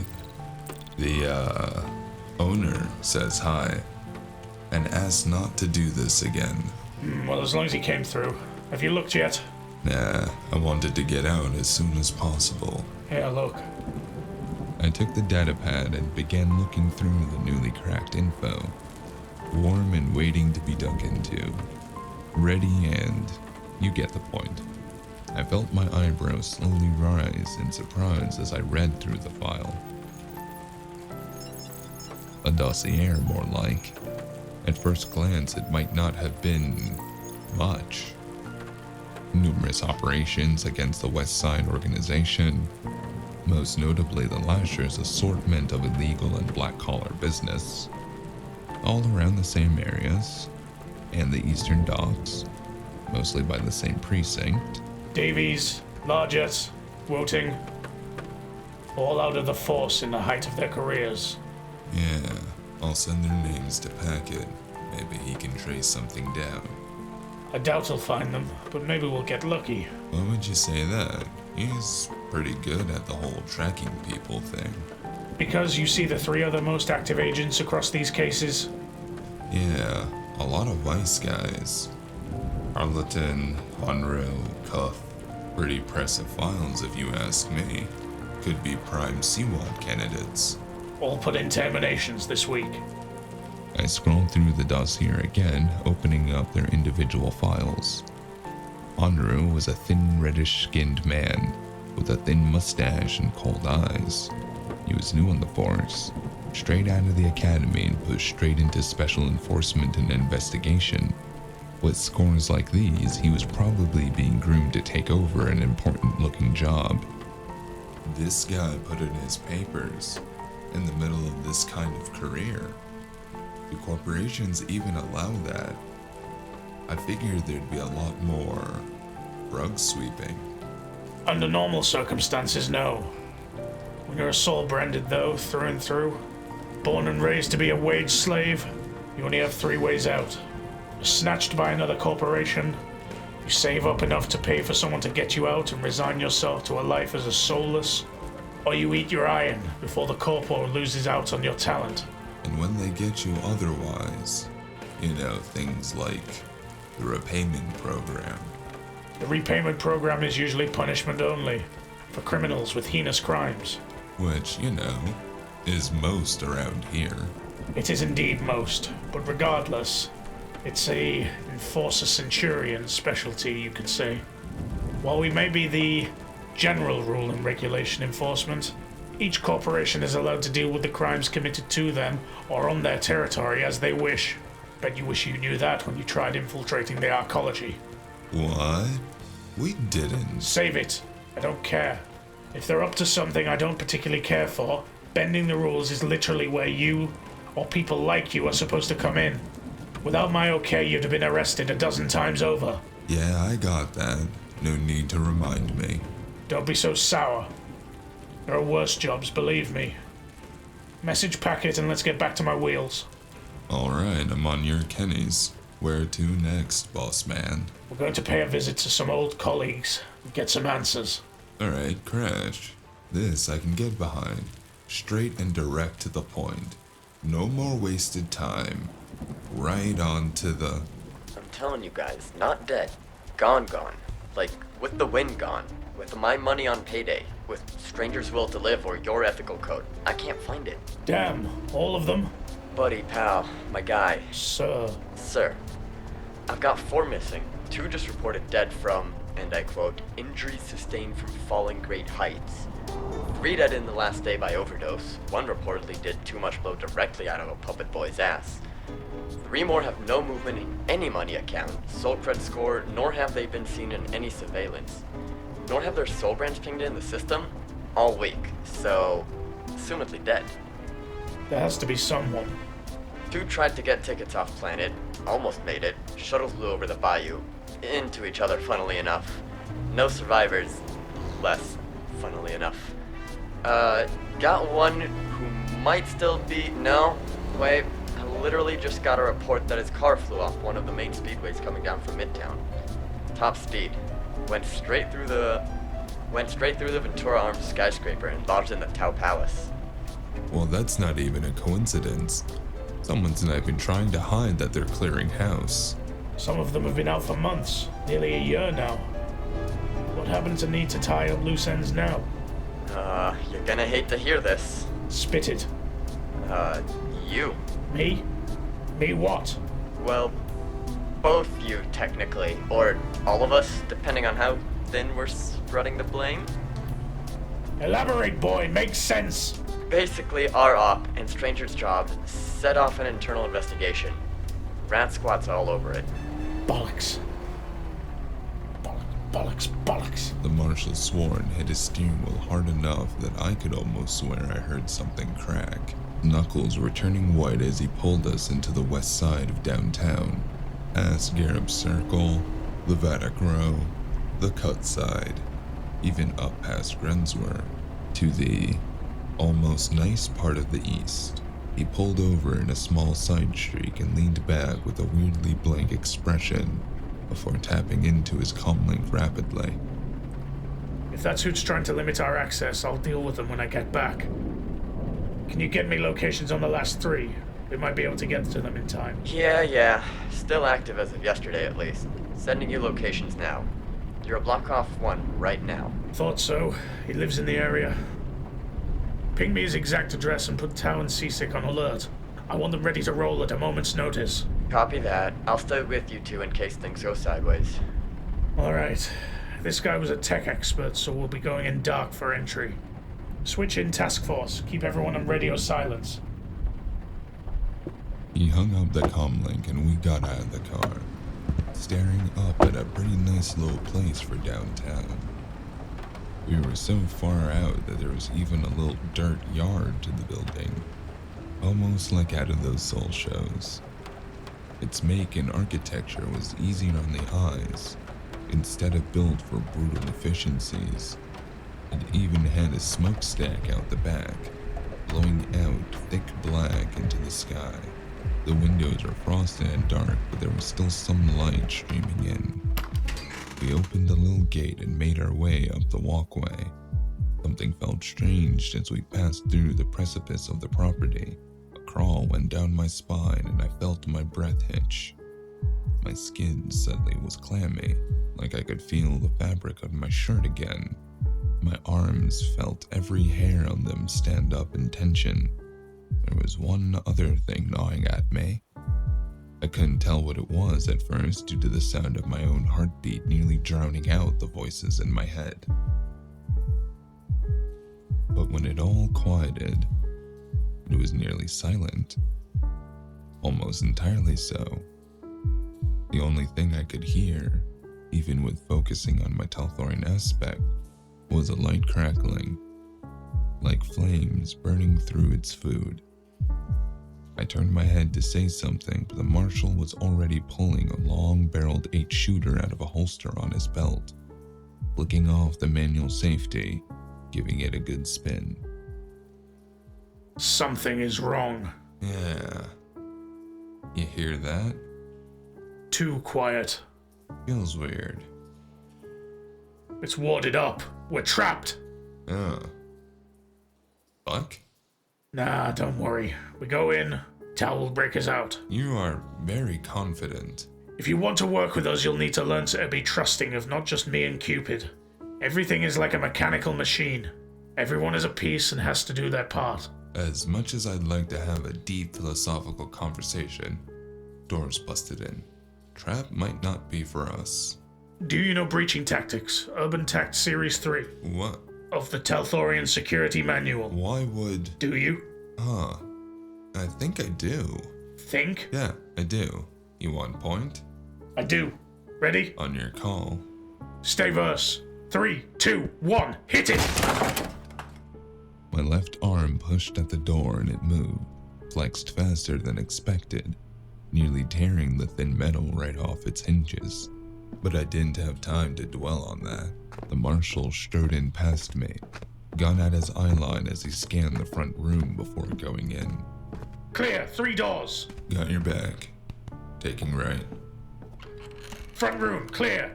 The, owner says hi, and asks not to do this again. Well, as long as he came through. Have you looked yet? Nah, I wanted to get out as soon as possible. Yeah, look. I took the datapad and began looking through the newly cracked info. Warm and waiting to be dug into. Ready and... you get the point. I felt my eyebrows slowly rise in surprise as I read through the file. A dossier, more like. At first glance, it might not have been... much. Numerous operations against the West Side organization, most notably the Lasher's assortment of illegal and black-collar business, all around the same areas, and the Eastern Docks, mostly by the same precinct. Davies, Largett, Woting. all out of the force in the height of their careers. Yeah, I'll send their names to Packet. Maybe he can trace something down. I doubt he'll find them, but maybe we'll get lucky. Why would you say that? He's pretty good at the whole tracking people thing. Because you see the 3 other most active agents across these cases? Yeah, a lot of Vice guys. Arleton, Monroe, Cuff. Pretty impressive files if you ask me. Could be prime CWAT candidates. All put in terminations this week. I scrolled through the dossier again, opening up their individual files. Monroe was a thin, reddish-skinned man with a thin mustache and cold eyes. He was new on the force, straight out of the academy and pushed straight into special enforcement and investigation. With scores like these, he was probably being groomed to take over an important-looking job. This guy put in his papers in the middle of this kind of career. Do corporations even allow that? I figured there'd be a lot more rug sweeping. Under normal circumstances, no. When you're a soul-branded, though, through and through, born and raised to be a wage slave, you only have 3 ways out. You're snatched by another corporation, you save up enough to pay for someone to get you out and resign yourself to a life as a soulless, or you eat your iron before the corpo loses out on your talent. And when they get you otherwise, you know, things like the repayment program. The repayment program is usually punishment only, for criminals with heinous crimes. Which, you know, is most around here. It is indeed most, but regardless, it's a Enforcer Centurion specialty, you could say. While we may be the general rule and regulation enforcement, each corporation is allowed to deal with the crimes committed to them or on their territory as they wish. Bet you wish you knew that when you tried infiltrating the arcology. What? We didn't. Save it. I don't care. If they're up to something I don't particularly care for, bending the rules is literally where you, or people like you, are supposed to come in. Without my okay, you'd have been arrested a dozen times over. Yeah, I got that. No need to remind me. Don't be so sour. There are worse jobs, believe me. Message Packet and let's get back to my wheels. Alright, I'm on your Kenny's. Where to next, boss man? We're going to pay a visit to some old colleagues and get some answers. Alright, Crash. This I can get behind. Straight and direct to the point. No more wasted time. Right on to the... I'm telling you guys, not dead. Gone. Like, with the wind gone. With my money on payday. With Stranger's Will to Live or your ethical code. I can't find it. Damn, all of them? Buddy, pal, my guy. Sir. I've got 4 missing. 2 just reported dead from, and I quote, injuries sustained from falling great heights. 3 dead in the last day by overdose. 1 reportedly did too much blow directly out of a puppet boy's ass. 3 more have no movement in any money account, soul cred score, nor have they been seen in any surveillance. Nor have their soul brands pinged in the system all week, so assumedly dead. There has to be someone. 2 tried to get tickets off planet, almost made it. Shuttle flew over the bayou, into each other, funnily enough. No survivors, less, funnily enough. Got 1 who might still be, no, wait, I literally just got a report that his car flew off one of the main speedways coming down from Midtown. Top speed. Went straight through the Ventura Arms skyscraper and lodged in the Tau Palace. Well, that's not even a coincidence. Someone's not been trying to hide that they're clearing house. Some of them have been out for months, nearly a year now. What happened to need to tie up loose ends now? You're gonna hate to hear this. Spit it. You. Me? Me what? Well, both you, technically. Or all of us, depending on how thin we're spreading the blame. Elaborate, boy. Makes sense. Basically, our op and Stranger's job set off an internal investigation. Rat squats all over it. Bollocks. Bollocks. The Marshal swore and hit his steering wheel hard enough that I could almost swear I heard something crack. Knuckles were turning white as he pulled us into the west side of downtown. Past Garib Circle, the Vatican Row, the Cut Side, even up past Grenswer. to the almost nice part of the east. He pulled over in a small side street and leaned back with a weirdly blank expression before tapping into his comlink rapidly. If that's who's trying to limit our access, I'll deal with them when I get back. Can you get me locations on the last 3? We might be able to get to them in time. Yeah. Still active as of yesterday at least. Sending you locations now. You're a block off 1 right now. Thought so. He lives in the area. Ping me his exact address and put Tao and Seasick on alert. I want them ready to roll at a moment's notice. Copy that. I'll stay with you two in case things go sideways. Alright. This guy was a tech expert, so we'll be going in dark for entry. Switch in task force. Keep everyone on radio silence. He hung up the comlink and we got out of the car, staring up at a pretty nice little place for downtown. We were so far out that there was even a little dirt yard to the building, almost like out of those Soul shows. Its make and architecture was easy on the eyes. Instead of built for brutal efficiencies, it even had a smokestack out the back, blowing out thick black into the sky. The windows were frosted and dark, but there was still some light streaming in. We opened the little gate and made our way up the walkway. Something felt strange as we passed through the precipice of the property. A crawl went down my spine and I felt my breath hitch. My skin suddenly was clammy, like I could feel the fabric of my shirt again. My arms felt every hair on them stand up in tension. There was one other thing gnawing at me. I couldn't tell what it was at first due to the sound of my own heartbeat nearly drowning out the voices in my head. But when it all quieted, it was nearly silent. Almost entirely so. The only thing I could hear, even with focusing on my Telthorian aspect, was a light crackling, like flames burning through its food. I turned my head to say something, but the Marshal was already pulling a long-barreled 8-shooter out of a holster on his belt, flicking off the manual safety, giving it a good spin. Something is wrong. Yeah. You hear that? Too quiet. Feels weird. It's warded up. We're trapped. Fuck? Nah, don't worry. We go in, Tal will break us out. You are very confident. If you want to work with us, you'll need to learn to be trusting of not just me and Cupid. Everything is like a mechanical machine. Everyone is a piece and has to do their part. As much as I'd like to have a deep philosophical conversation, doors busted in. Trap might not be for us. Do you know breaching tactics? Urban Tact Series 3. What? Of the Telthorian Security Manual. Why would... Do you? I think I do. Think? Yeah, I do. You want point? I do. Ready? On your call. Stay verse. 3, 2, 1, hit it! My left arm pushed at the door and it moved, flexed faster than expected, nearly tearing the thin metal right off its hinges. But I didn't have time to dwell on that. The Marshal strode in past me, gun at his eyeline as he scanned the front room before going in. Clear, 3 doors. Got your back. Taking right. Front room, clear.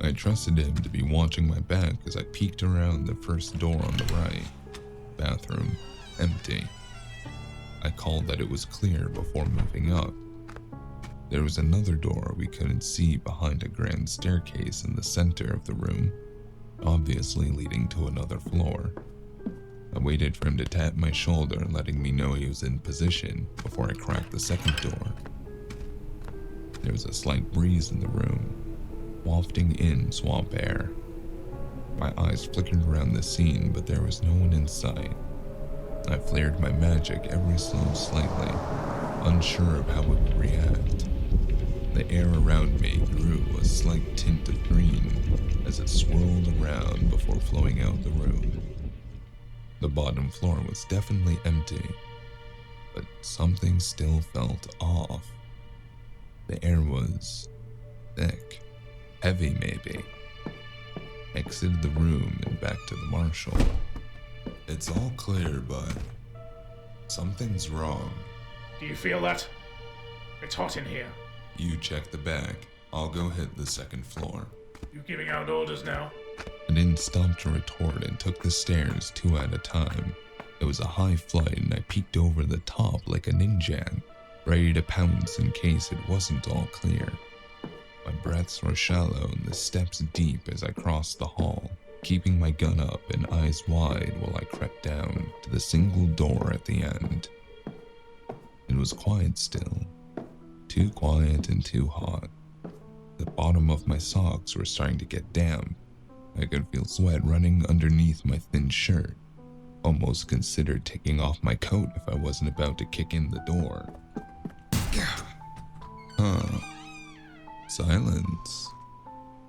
I trusted him to be watching my back as I peeked around the first door on the right. Bathroom, empty. I called that it was clear before moving up. There was another door we couldn't see behind a grand staircase in the center of the room, obviously leading to another floor. I waited for him to tap my shoulder, letting me know he was in position before I cracked the second door. There was a slight breeze in the room, wafting in swamp air. My eyes flickered around the scene, but there was no one in sight. I flared my magic ever so slightly, unsure of how it would react. The air around me grew a slight tint of green as it swirled around before flowing out the room. The bottom floor was definitely empty, but something still felt off. The air was thick, heavy maybe. exited the room and back to the Marshal. It's all clear, but something's wrong. Do you feel that? It's hot in here. You check the bag. I'll go hit the second floor. You giving out orders now? I didn't stop to retort and took the stairs 2 at a time. It was a high flight and I peeked over the top like a ninja, ready to pounce in case it wasn't all clear. My breaths were shallow and the steps deep as I crossed the hall, keeping my gun up and eyes wide while I crept down to the single door at the end. It was quiet still. Too quiet and too hot. The bottom of my socks were starting to get damp. I could feel sweat running underneath my thin shirt. Almost considered taking off my coat if I wasn't about to kick in the door. Silence.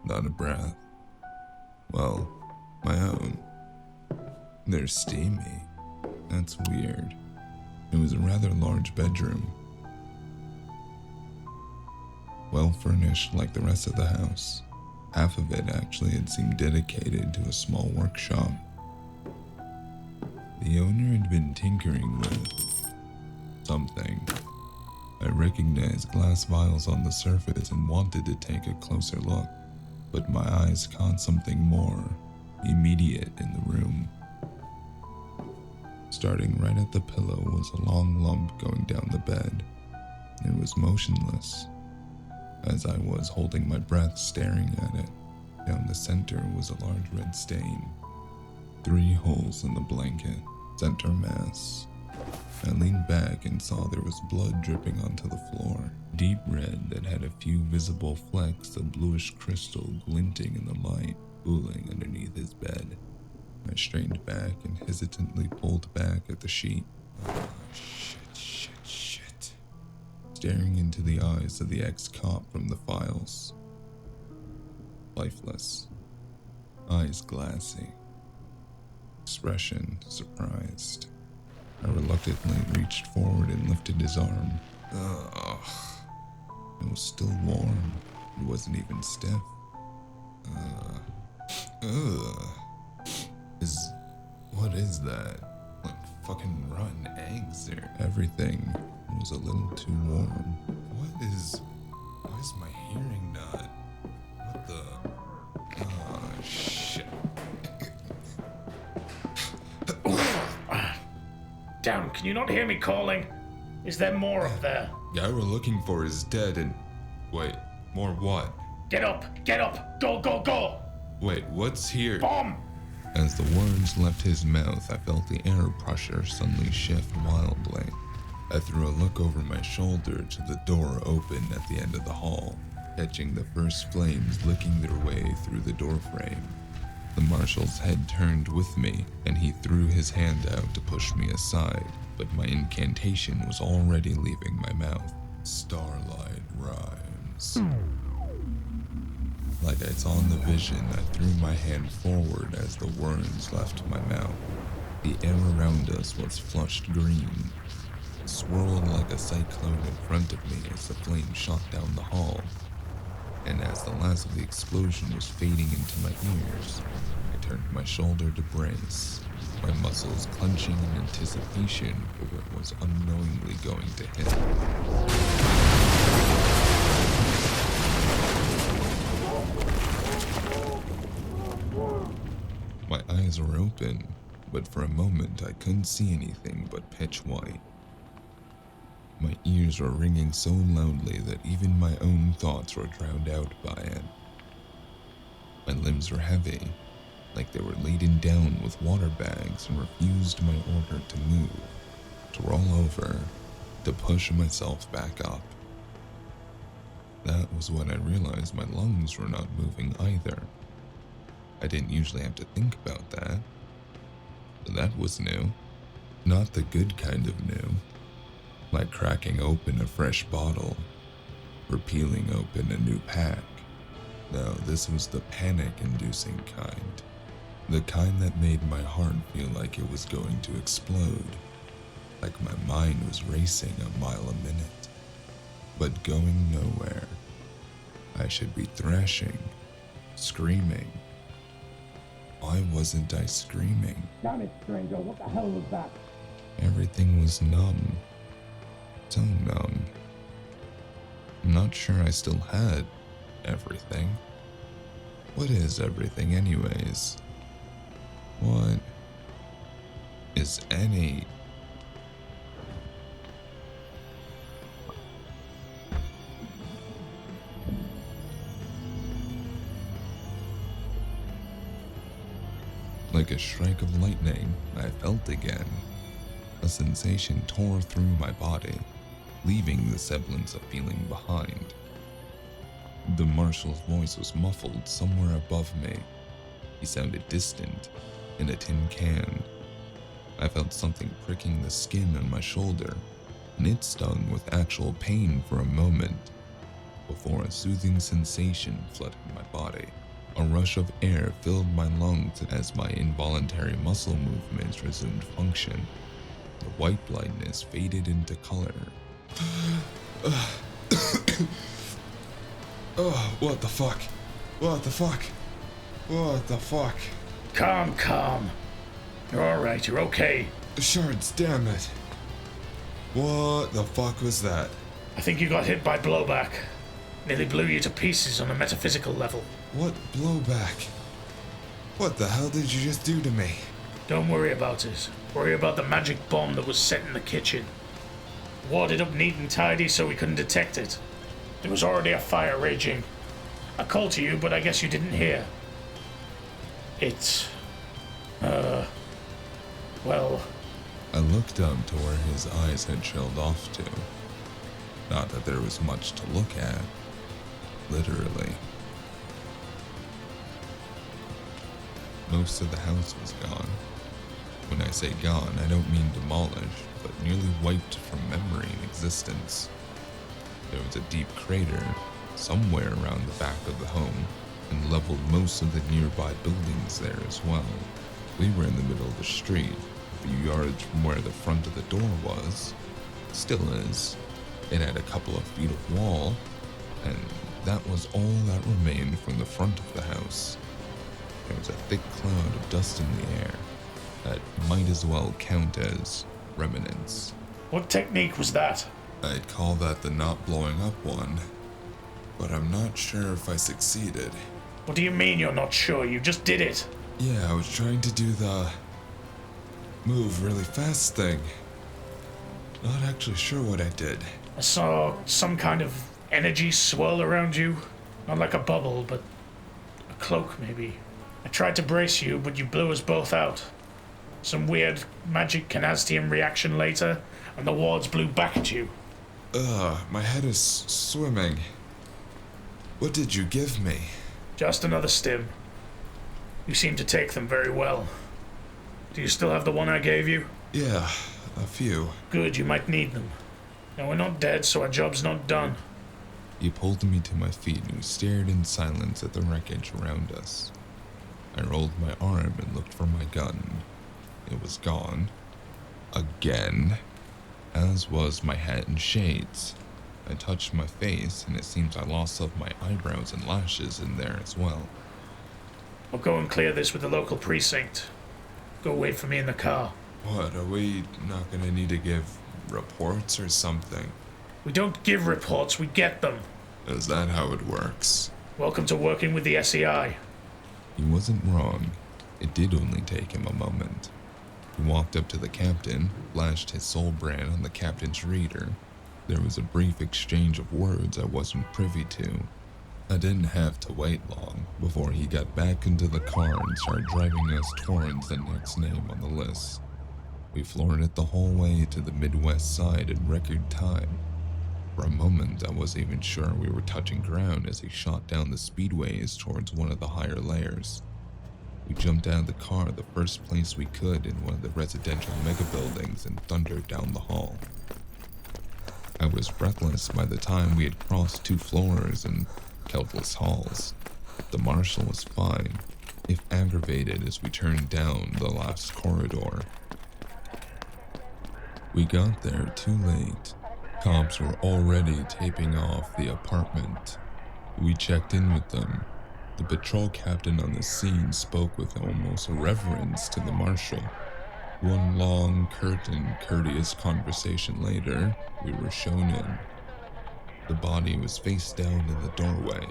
Not a breath. Well, my own. They're steamy. That's weird. It was a rather large bedroom. Well furnished like the rest of the house. Half of it actually had seemed dedicated to a small workshop. The owner had been tinkering with something. I recognized glass vials on the surface and wanted to take a closer look, but my eyes caught something more immediate in the room. Starting right at the pillow was a long lump going down the bed. It was motionless. As I was holding my breath staring at it, down the center was a large red stain. 3 holes in the blanket, center mass. I leaned back and saw there was blood dripping onto the floor, deep red that had a few visible flecks of bluish crystal glinting in the light, pooling underneath his bed. I strained back and hesitantly pulled back at the sheet. Shit. Staring into the eyes of the ex-cop from the files. Lifeless. Eyes glassy. Expression surprised. I reluctantly reached forward and lifted his arm. Ugh. It was still warm. It wasn't even stiff. What is that? Like fucking rotten eggs or everything was a little too warm. Why is my hearing not? What the? Shit. Damn, can you not hear me calling? Is there more up there? Guy we're looking for is dead and... Wait, more what? Get up! Go! Wait, what's here? Bomb! As the words left his mouth, I felt the air pressure suddenly shift wildly. I threw a look over my shoulder to the door open at the end of the hall, catching the first flames licking their way through the doorframe. The Marshal's head turned with me, and he threw his hand out to push me aside, but my incantation was already leaving my mouth. Starlight rhymes. Like I saw in the vision, I threw my hand forward as the words left my mouth. The air around us was flushed green, swirled like a cyclone in front of me as the flame shot down the hall. And as the last of the explosion was fading into my ears, I turned my shoulder to brace, my muscles clenching in anticipation for what was unknowingly going to hit. My eyes were open, but for a moment I couldn't see anything but pitch white. My ears were ringing so loudly that even my own thoughts were drowned out by it. My limbs were heavy, like they were laden down with water bags and refused my order to move, to roll over, to push myself back up. That was when I realized my lungs were not moving either. I didn't usually have to think about that. But that was new. Not the good kind of new. Like cracking open a fresh bottle, or peeling open a new pack. No, this was the panic-inducing kind. The kind that made my heart feel like it was going to explode. Like my mind was racing a mile a minute, but going nowhere. I should be thrashing, screaming, Why wasn't I screaming? Damn it, stranger, what the hell was that? Everything was numb. So numb. I'm not sure I still had everything. What is everything anyways? What is any... Like a strike of lightning, I felt again. A sensation tore through my body, leaving the semblance of feeling behind. The Marshal's voice was muffled somewhere above me. He sounded distant, in a tin can. I felt something pricking the skin on my shoulder, and it stung with actual pain for a moment, before a soothing sensation flooded my body. A rush of air filled my lungs as my involuntary muscle movements resumed function. The white blindness faded into color. Oh, what the fuck? What the fuck? What the fuck? Calm. You're alright, you're okay. Shards, damn it. What the fuck was that? I think you got hit by blowback. Nearly blew you to pieces on a metaphysical level. What blowback? What the hell did you just do to me? Don't worry about it. Worry about the magic bomb that was set in the kitchen. Warded up neat and tidy so we couldn't detect it. There was already a fire raging. I called to you, but I guess you didn't hear. Well... I looked up to where his eyes had trailed off to. Not that there was much to look at. Literally. Most of the house was gone. When I say gone, I don't mean demolished, but nearly wiped from memory and existence. There was a deep crater somewhere around the back of the home, and leveled most of the nearby buildings there as well. We were in the middle of the street, a few yards from where the front of the door was. Still is. It had a couple of feet of wall, and that was all that remained from the front of the house. There was a thick cloud of dust in the air that might as well count as remnants. What technique was that? I'd call that the not blowing up one, but I'm not sure if I succeeded. What do you mean you're not sure? You just did it. Yeah, I was trying to do the move really fast thing. Not actually sure what I did. I saw some kind of energy swirl around you. Not like a bubble, but a cloak maybe. I tried to brace you, but you blew us both out. Some weird magic canastium reaction later, and the wards blew back at you. My head is swimming. What did you give me? Just another stim. You seem to take them very well. Do you still have the one I gave you? Yeah, a few. Good, you might need them. Now we're not dead, so our job's not done. He pulled me to my feet and we stared in silence at the wreckage around us. I rolled my arm and looked for my gun. It was gone. Again. As was my hat and shades. I touched my face and it seems I lost some of my eyebrows and lashes in there as well. I'll go and clear this with the local precinct. Go wait for me in the car. What, are we not gonna need to give reports or something? We don't give reports, we get them. Is that how it works? Welcome to working with the SEI. He wasn't wrong. It did only take him a moment. He walked up to the captain, flashed his soul brand on the captain's reader. There was a brief exchange of words I wasn't privy to. I didn't have to wait long before he got back into the car and started driving us towards the next name on the list. We floored it the whole way to the Midwest side in record time. For a moment, I wasn't even sure we were touching ground as he shot down the speedways towards one of the higher layers. We jumped out of the car the first place we could in one of the residential mega buildings and thundered down the hall. I was breathless by the time we had crossed 2 floors and countless halls. The Marshal was fine, if aggravated as we turned down the last corridor. We got there too late. Cops were already taping off the apartment. We checked in with them. The patrol captain on the scene spoke with almost reverence to the marshal. One long, curt and courteous conversation later, we were shown in. The body was face down in the doorway,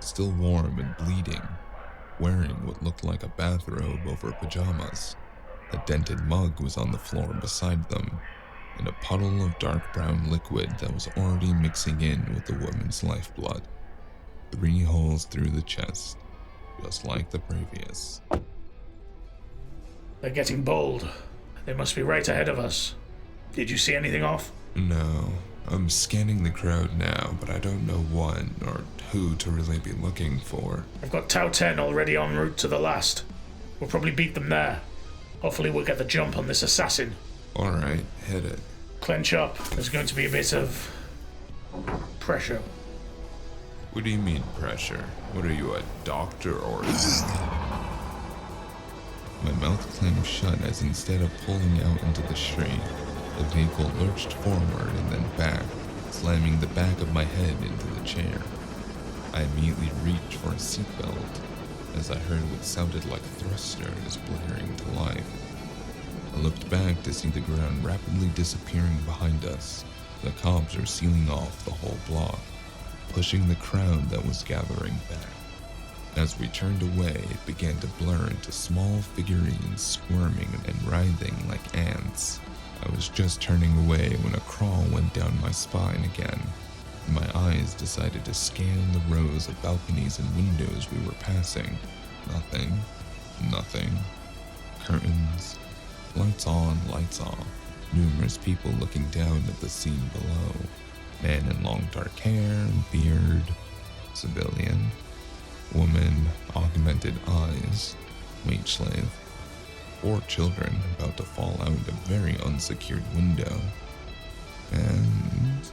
still warm and bleeding, wearing what looked like a bathrobe over pajamas. A dented mug was on the floor beside them, and a puddle of dark brown liquid that was already mixing in with the woman's lifeblood. 3 holes through the chest, just like the previous. They're getting bold. They must be right ahead of us. Did you see anything off? No, I'm scanning the crowd now, but I don't know what or who to really be looking for. I've got Tau 10 already en route to the last. We'll probably beat them there. Hopefully we'll get the jump on this assassin. Alright, hit it. Clench up. There's going to be a bit of pressure. What do you mean pressure? What are you, a doctor or... My mouth clamped shut as instead of pulling out into the street, the vehicle lurched forward and then back, slamming the back of my head into the chair. I immediately reached for a seatbelt as I heard what sounded like thrusters blaring to life. I looked back to see the ground rapidly disappearing behind us. The cops are sealing off the whole block, pushing the crowd that was gathering back. As we turned away, it began to blur into small figurines squirming and writhing like ants. I was just turning away when a crawl went down my spine again. My eyes decided to scan the rows of balconies and windows we were passing. Nothing. Curtains. Lights on, lights off. Numerous people looking down at the scene below. Man in long dark hair, beard. Civilian. Woman, augmented eyes. Wait slave. 4 children about to fall out a very unsecured window. And...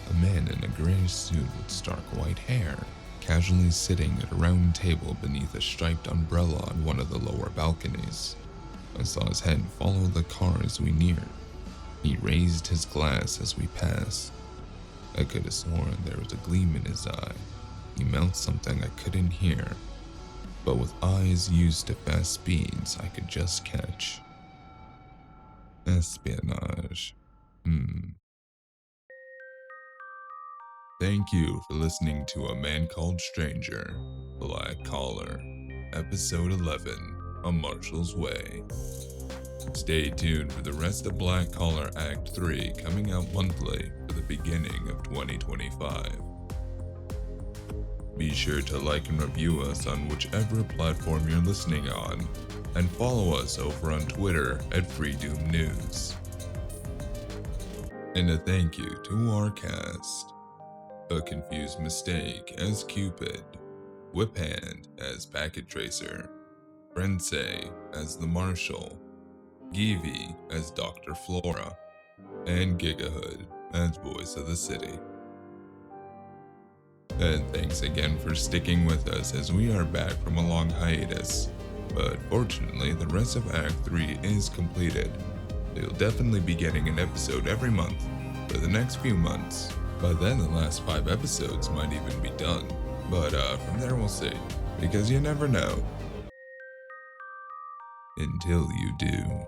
a man in a grayish suit with stark white hair, casually sitting at a round table beneath a striped umbrella on one of the lower balconies. I saw his head follow the car as we neared. He raised his glass as we passed. I could have sworn there was a gleam in his eye. He mouthed something I couldn't hear, but with eyes used to fast speeds I could just catch. Espionage. Thank you for listening to A Man Called Stranger, Black Collar, Episode 11, A Marshal's Way. Stay tuned for the rest of Black Collar Act 3 coming out monthly for the beginning of 2025. Be sure to like and review us on whichever platform you're listening on, and follow us over on Twitter at Freedoom News. And a thank you to our cast. A Confused Mistake as Cupid, Whip Hand as Packet Tracer, Frense as the Marshal, Givi as Dr. Flora, and Gigahood as Voice of the City. And thanks again for sticking with us as we are back from a long hiatus, but fortunately the rest of Act 3 is completed. You'll definitely be getting an episode every month for the next few months. By then the last 5 episodes might even be done, but from there we'll see, because you never know. Until you do.